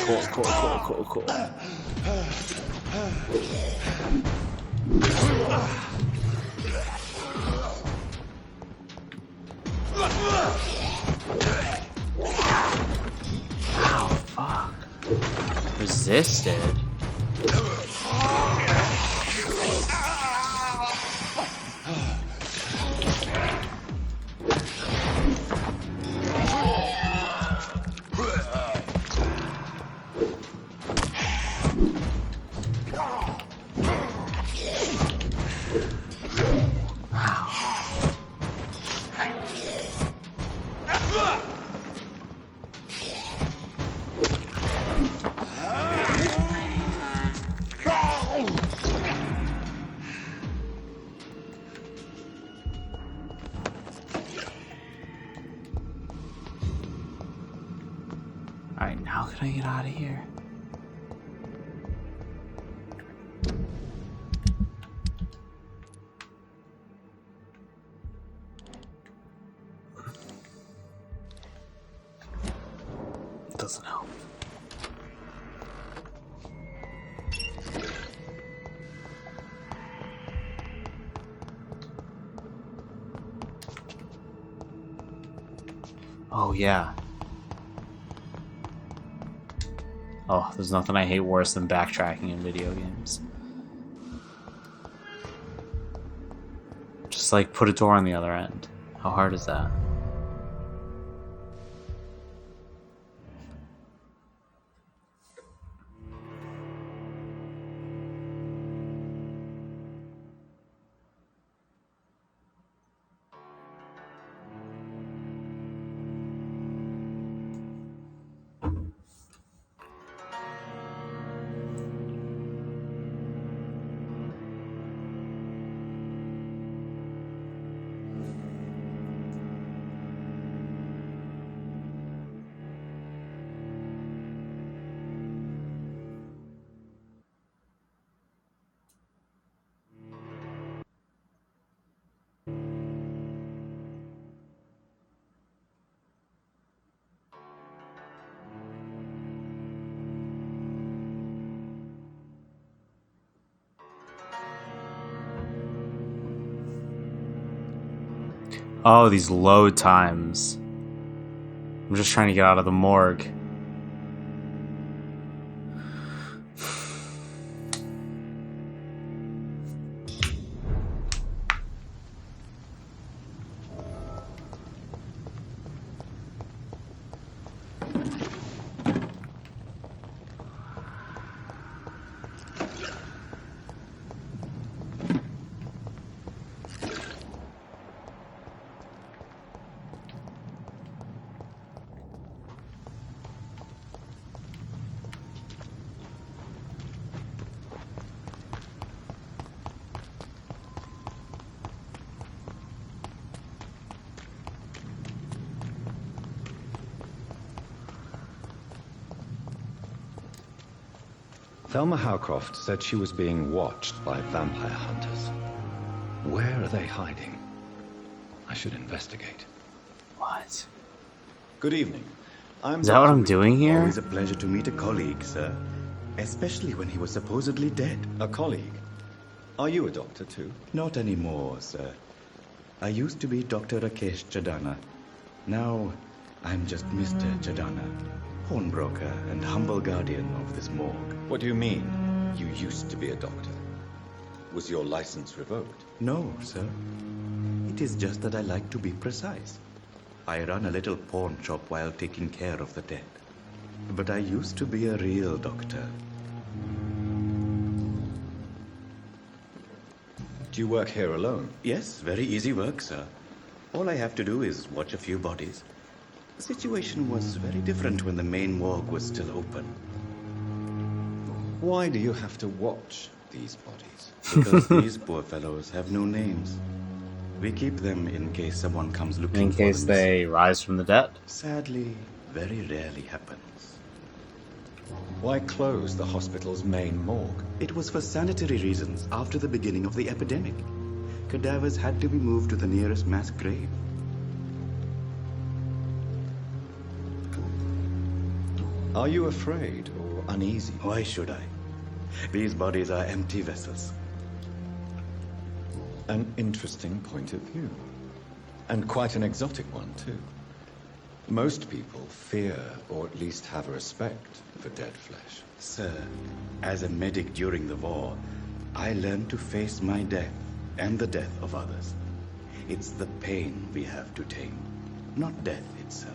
Cool, cool, cool, cool, cool. Wow, fuck. Resisted? Alright, how can I get out of here? Doesn't help. Oh, yeah. Oh, there's nothing I hate worse than backtracking in video games. Just like put a door on the other end. How hard is that? Oh, these load times. I'm just trying to get out of the morgue. Thelma Howcroft said she was being watched by vampire hunters. Where are they hiding? I should investigate. What? Good evening. Is that what I'm doing here? Always a pleasure to meet a colleague, sir. Especially when he was supposedly dead. A colleague? Are you a doctor too? Not anymore, sir. I used to be Dr. Rakesh Chadana. Now, I'm just Mr. Chadana, pawnbroker and humble guardian of this morgue. What do you mean, you used to be a doctor? Was your license revoked? No, sir. It is just that I like to be precise. I run a little pawn shop while taking care of the dead. But I used to be a real doctor. Do you work here alone? Yes, very easy work, sir. All I have to do is watch a few bodies. The situation was very different when the main morgue was still open. Why do you have to watch these bodies? Because these poor fellows have no names. We keep them in case someone comes looking In for case them. they rise from the dead. Sadly, very rarely happens. Why close the hospital's main morgue? It was for sanitary reasons after the beginning of the epidemic. Cadavers had to be moved to the nearest mass grave. Are you afraid or uneasy? Why should I? These bodies are empty vessels. An interesting point of view. And quite an exotic one, too. Most people fear, or at least have a respect, for dead flesh. Sir, as a medic during the war, I learned to face my death and the death of others. It's the pain we have to tame, not death itself.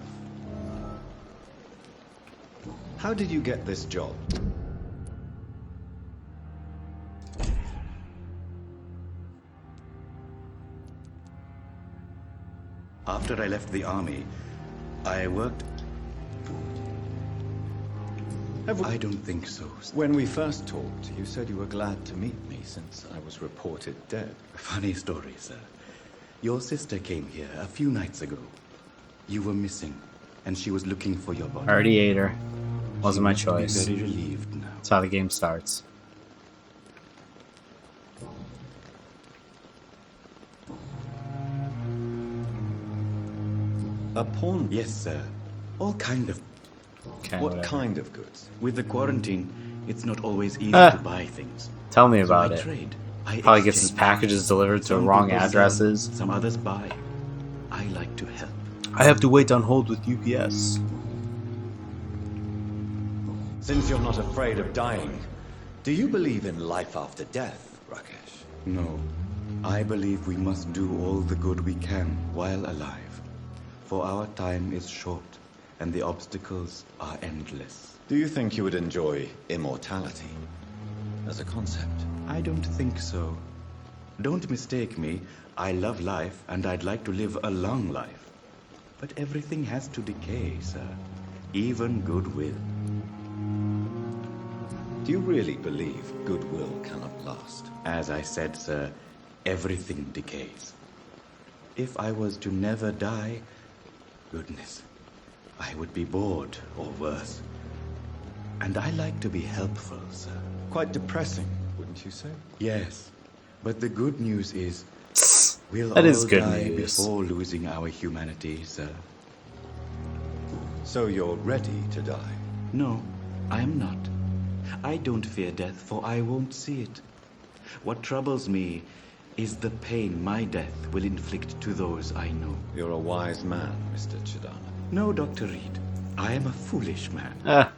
How did you get this job? After I left the army, I worked... I don't think so. When we first talked, you said you were glad to meet me since I was reported dead. Funny story, sir. Your sister came here a few nights ago. You were missing, and she was looking for your body. I already ate her. Wasn't my She must be choice. very relieved now. That's how the game starts. A pawn? Yes, sir. All kind of... Okay, What whatever. kind of goods? With the quarantine, it's not always easy to buy things. Tell me So about I it. trade. I Probably gets his exchange. packages delivered to Some wrong people sell, addresses. some others buy. I like to help. I have to wait on hold with UPS. Since you're not afraid of dying, do you believe in life after death, Rakesh? No. I believe we must do all the good we can while alive. For our time is short, and the obstacles are endless. Do you think you would enjoy immortality as a concept? I don't think so. Don't mistake me. I love life, and I'd like to live a long life. But everything has to decay, sir. Even goodwill. Do you really believe goodwill cannot last? As I said, sir, everything decays. If I was to never die, goodness, I would be bored or worse. And I like to be helpful, sir. Quite depressing, wouldn't you say? Yes, but the good news is we'll That all is good die news. before losing our humanity, sir. So you're ready to die? No, I'm not. I don't fear death, for I won't see it. What troubles me is the pain my death will inflict to those I know. You're a wise man, Mr. Chidana. No, Dr. Reed. I am a foolish man. Ah,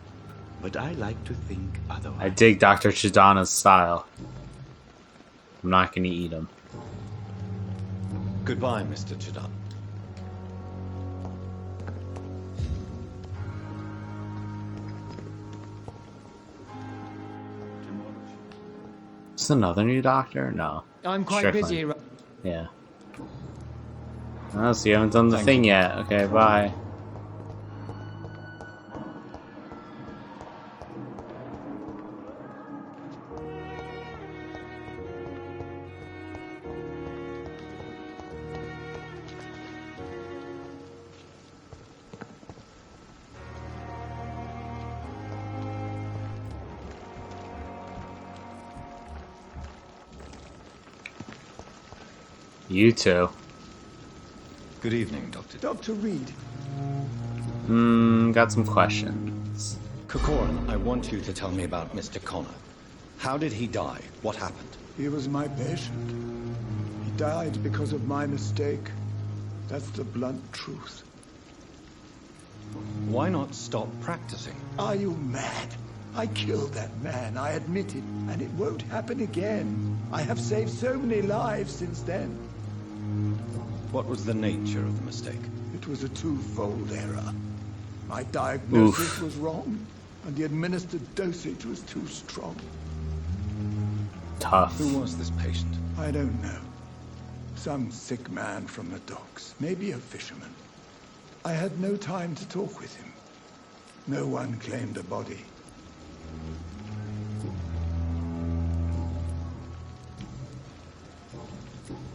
But I like to think otherwise. I dig Dr. Chidana's style. I'm not gonna eat him. Goodbye, Mr. Chidana. Is another new doctor? No. I'm quite Strickland. busy. Yeah. Oh, so you haven't done the Thank thing you. yet. Okay, bye. You too. Good evening, Doctor. Dr. Reed. Got some questions. Kokoran, I want you to tell me about Mr. Connor. How did he die? What happened? He was my patient. He died because of my mistake. That's the blunt truth. Why not stop practicing? Are you mad? I killed that man, I admit it, and it won't happen again. I have saved so many lives since then. What was the nature of the mistake? It was a twofold error. My diagnosis Oof. was wrong, and the administered dosage was too strong. Tough. Who was this patient? I don't know. Some sick man from the docks, maybe a fisherman. I had no time to talk with him. No one claimed a body.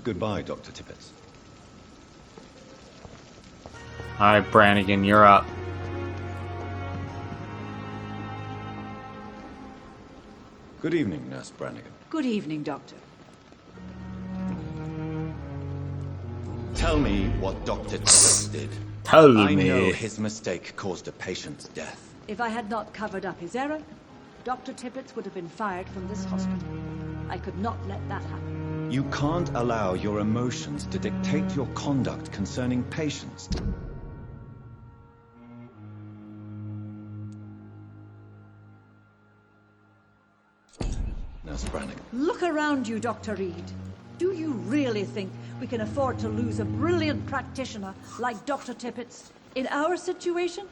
Goodbye, Dr. Tippett. Alright, Brannigan, you're up. Good evening, Nurse Brannigan. Good evening, Doctor. Tell me what Dr. Tippett did. Tell me. I know his mistake caused a patient's death. If I had not covered up his error, Dr. Tippett would have been fired from this hospital. I could not let that happen. You can't allow your emotions to dictate your conduct concerning patients. Nurse Brannigan. Look around you, Dr. Reed. Do you really think we can afford to lose a brilliant practitioner like Dr. Tippett's in our situation?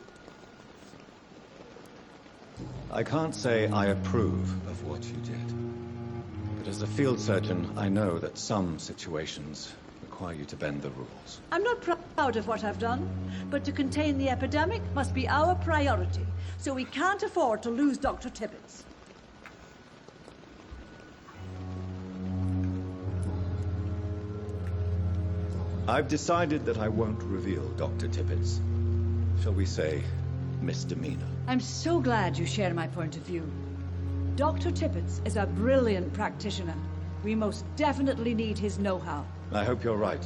I can't say I approve of what you did. But as a field surgeon, I know that some situations require you to bend the rules. I'm not proud of what I've done, but to contain the epidemic must be our priority, so we can't afford to lose Dr. Tippett's. I've decided that I won't reveal Dr. Tippett's, shall we say, misdemeanor. I'm so glad you share my point of view. Dr. Tippett's is a brilliant practitioner. We most definitely need his know-how. I hope you're right.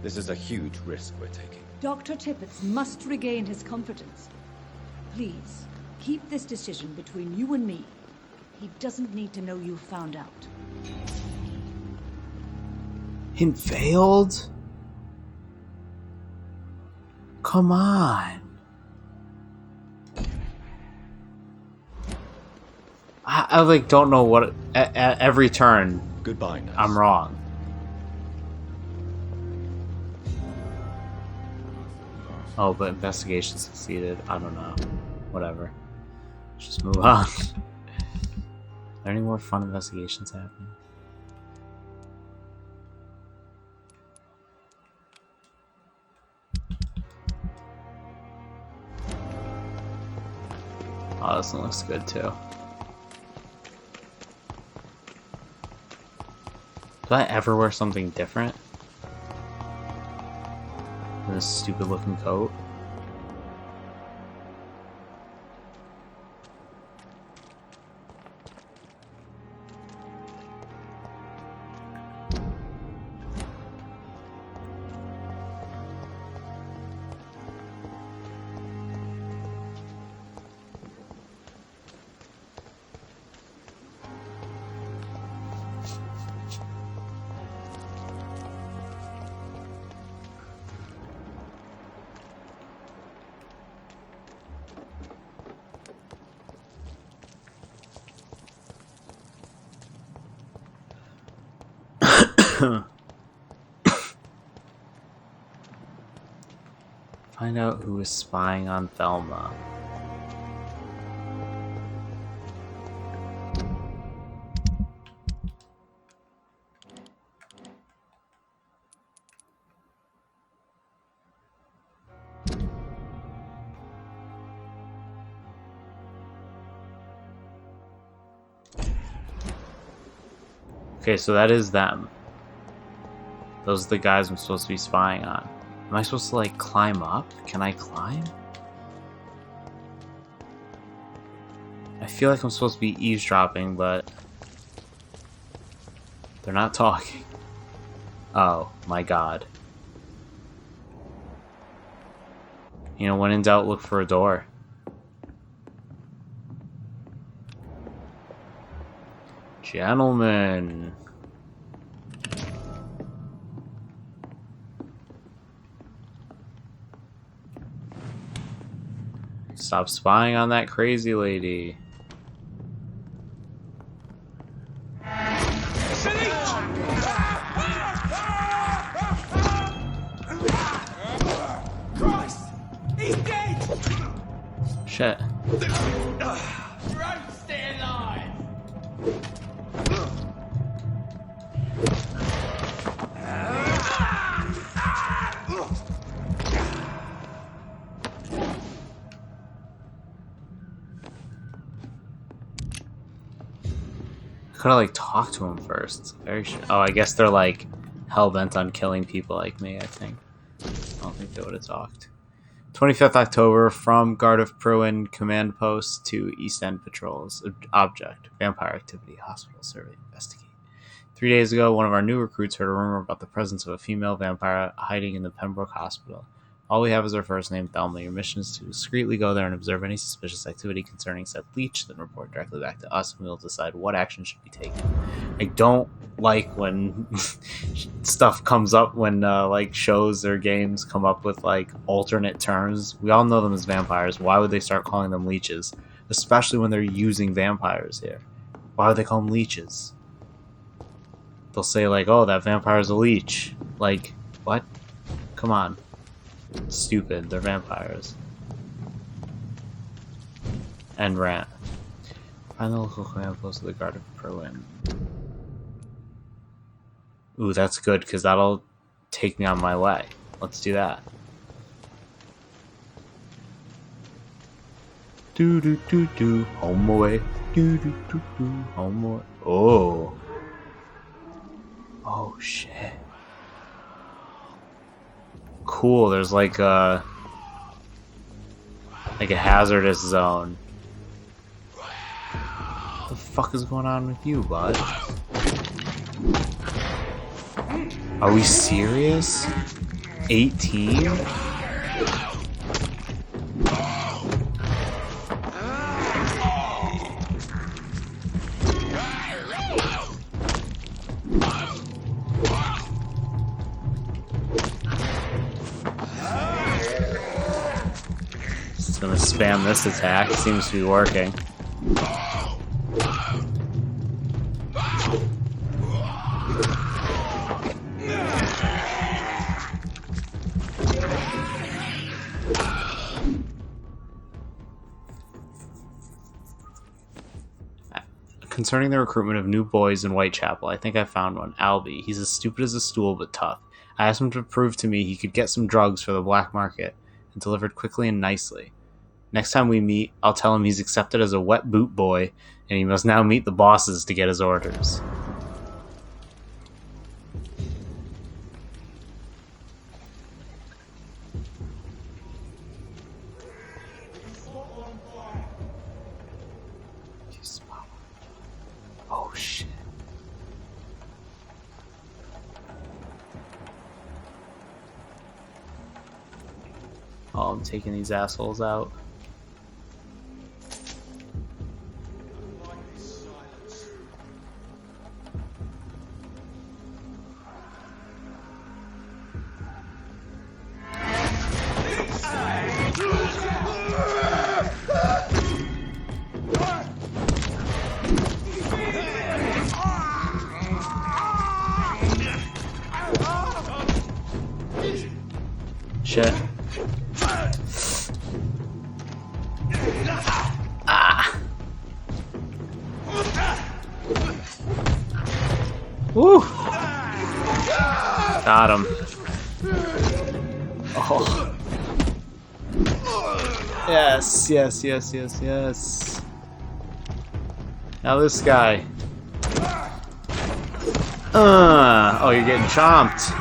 This is a huge risk we're taking. Dr. Tippett's must regain his confidence. Please, keep this decision between you and me. He doesn't need to know you found out. Hint failed? Come on. I like don't know what at every turn. Goodbye, Nurse. I'm wrong. Oh, but investigation succeeded. I don't know. Whatever. Let's just move on. Are there any more fun investigations happening? Oh, this one looks good too. Did I ever wear something different than this stupid looking coat? Find out who is spying on Thelma. Okay, so that is them. Those are the guys I'm supposed to be spying on. Am I supposed to, like, climb up? Can I climb? I feel like I'm supposed to be eavesdropping, but they're not talking. Oh, my god. You know, when in doubt, look for a door. Gentlemen. Stop spying on that crazy lady. Christ! He's dead! Shit. Don't stay alive! Could have like talked to him first. Very sure. Oh, I guess they're like hell bent on killing people like me. I think. I don't think they would have talked. 25th October, from Guard of Pruin Command Post to East End Patrols. Object: vampire activity. Hospital survey. Investigate. 3 days ago, one of our new recruits heard a rumor about the presence of a female vampire hiding in the Pembroke Hospital. All we have is her first name, Thelma. Your mission is to discreetly go there and observe any suspicious activity concerning said leech, then report directly back to us, and we'll decide what action should be taken. I don't like when stuff comes up, when like shows or games come up with like alternate terms. We all know them as vampires. Why would they start calling them leeches? Especially when they're using vampires here. Why would they call them leeches? They'll say like, oh, that vampire's a leech. Like, what? Come on. Stupid. They're vampires. And rat. Find the local command post of the Guard of Pruin. Ooh, that's good, because that'll take me on my way. Let's do that. Do do do do. Home away. Do do do do. Home away. Oh. Oh shit. Cool, there's like a hazardous zone. What the fuck is going on with you, bud? Are we serious? 18? Just gonna spam this attack. Seems to be working. Concerning the recruitment of new boys in Whitechapel, I think I found one. Albie. He's as stupid as a stool, but tough. I asked him to prove to me he could get some drugs for the black market, and delivered quickly and nicely. Next time we meet, I'll tell him he's accepted as a wet boot boy, and he must now meet the bosses to get his orders. Oh shit. Oh, I'm taking these assholes out. Shit. Ah. Woo. Got him. Oh. Yes, yes, yes, yes, yes. Now this guy. Oh, you're getting chomped.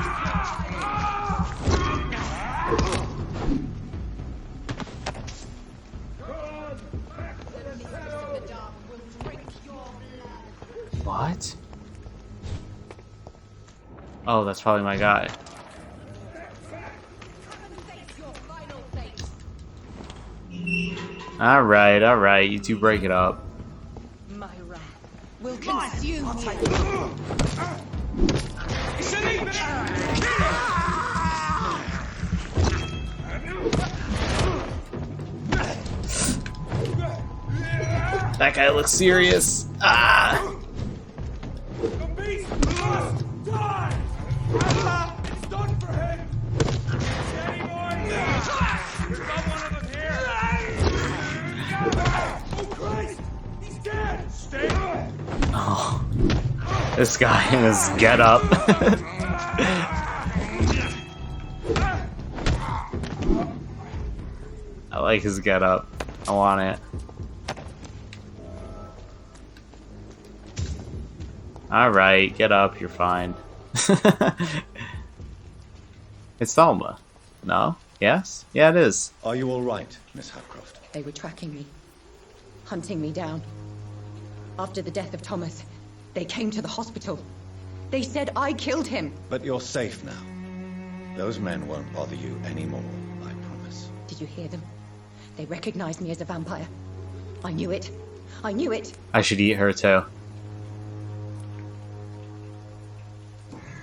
What? Oh, that's probably my guy. Alright, you two break it up. My wrath will consume That guy looks serious. Ah! Oh, this guy in his get-up. I like his get-up. I want it. Alright, get up, you're fine. It's Thelma. No? Yes? Yeah, it is. Are you all right, Miss Hapcroft? They were tracking me, hunting me down. After the death of Thomas, they came to the hospital. They said I killed him. But you're safe now. Those men won't bother you anymore, I promise. Did you hear them? They recognized me as a vampire. I knew it. I knew it. I should eat her too.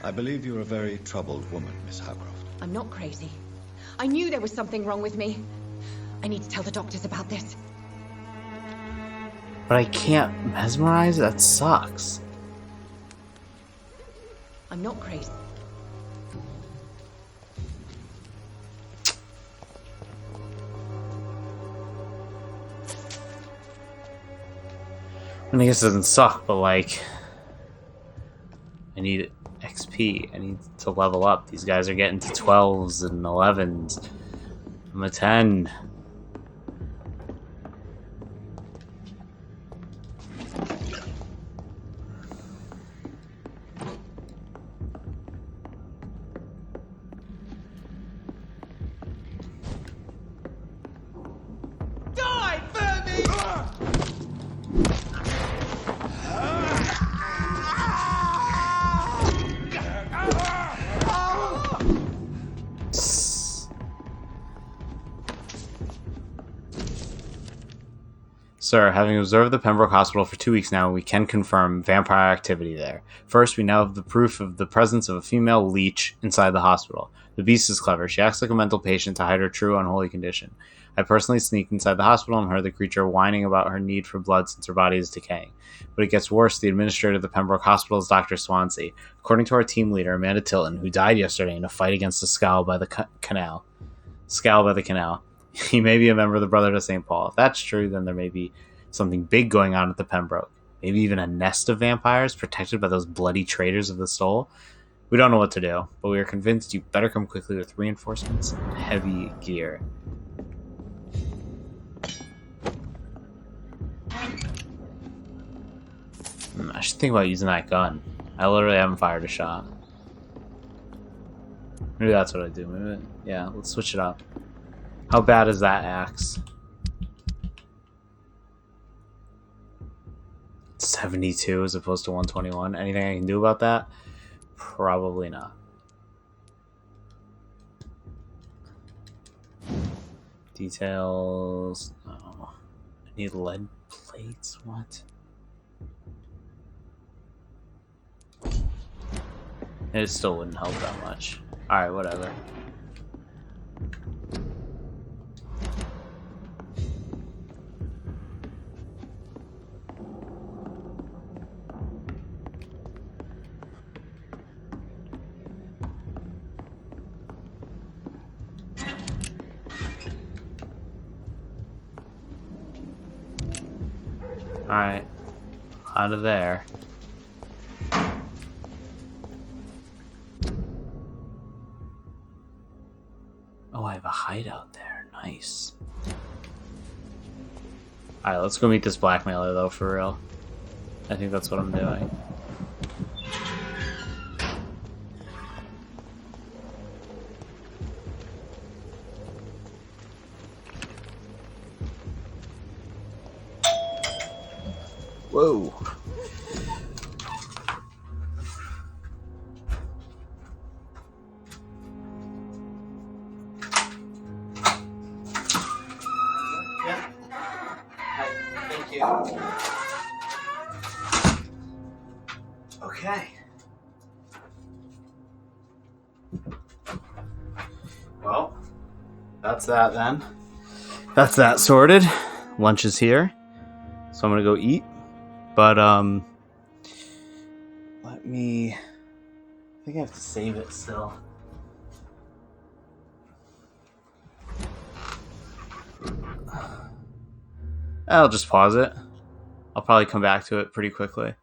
I believe you're a very troubled woman, Miss Hapcroft. I'm not crazy. I knew there was something wrong with me. I need to tell the doctors about this. But I can't mesmerize? That sucks. I'm not crazy. I mean, I guess it doesn't suck, but like, I need XP. I need to level up. These guys are getting to 12s and 11s. I'm a 10. Die, vermin! Sir, having observed the Pembroke Hospital for 2 weeks now, we can confirm vampire activity there. First, we now have the proof of the presence of a female leech inside the hospital. The beast is clever. She acts like a mental patient to hide her true unholy condition. I personally sneaked inside the hospital and heard the creature whining about her need for blood since her body is decaying. But it gets worse. The administrator of the Pembroke Hospital is Dr. Swansea. According to our team leader, Amanda Tilton, who died yesterday in a fight against a scowl by the canal. He may be a member of the Brotherhood of St. Paul. If that's true, then there may be something big going on at the Pembroke. Maybe even a nest of vampires protected by those bloody traitors of the soul. We don't know what to do, but we are convinced you better come quickly with reinforcements and heavy gear. I should think about using that gun. I literally haven't fired a shot. Maybe that's what I do. Maybe, yeah, let's switch it up. How bad is that axe? 72 as opposed to 121. Anything I can do about that? Probably not. Details. Oh, I need lead plates. What? It still wouldn't help that much. Alright, whatever. Alright. Out of there. Oh, I have a hideout there. Nice. Alright, let's go meet this blackmailer, though, for real. I think that's what I'm doing. Whoa. Thank you. Okay. Well, that's that then. That's that sorted. Lunch is here. So I'm gonna go eat. But let me, I think I have to save it still. I'll just pause it. I'll probably come back to it pretty quickly.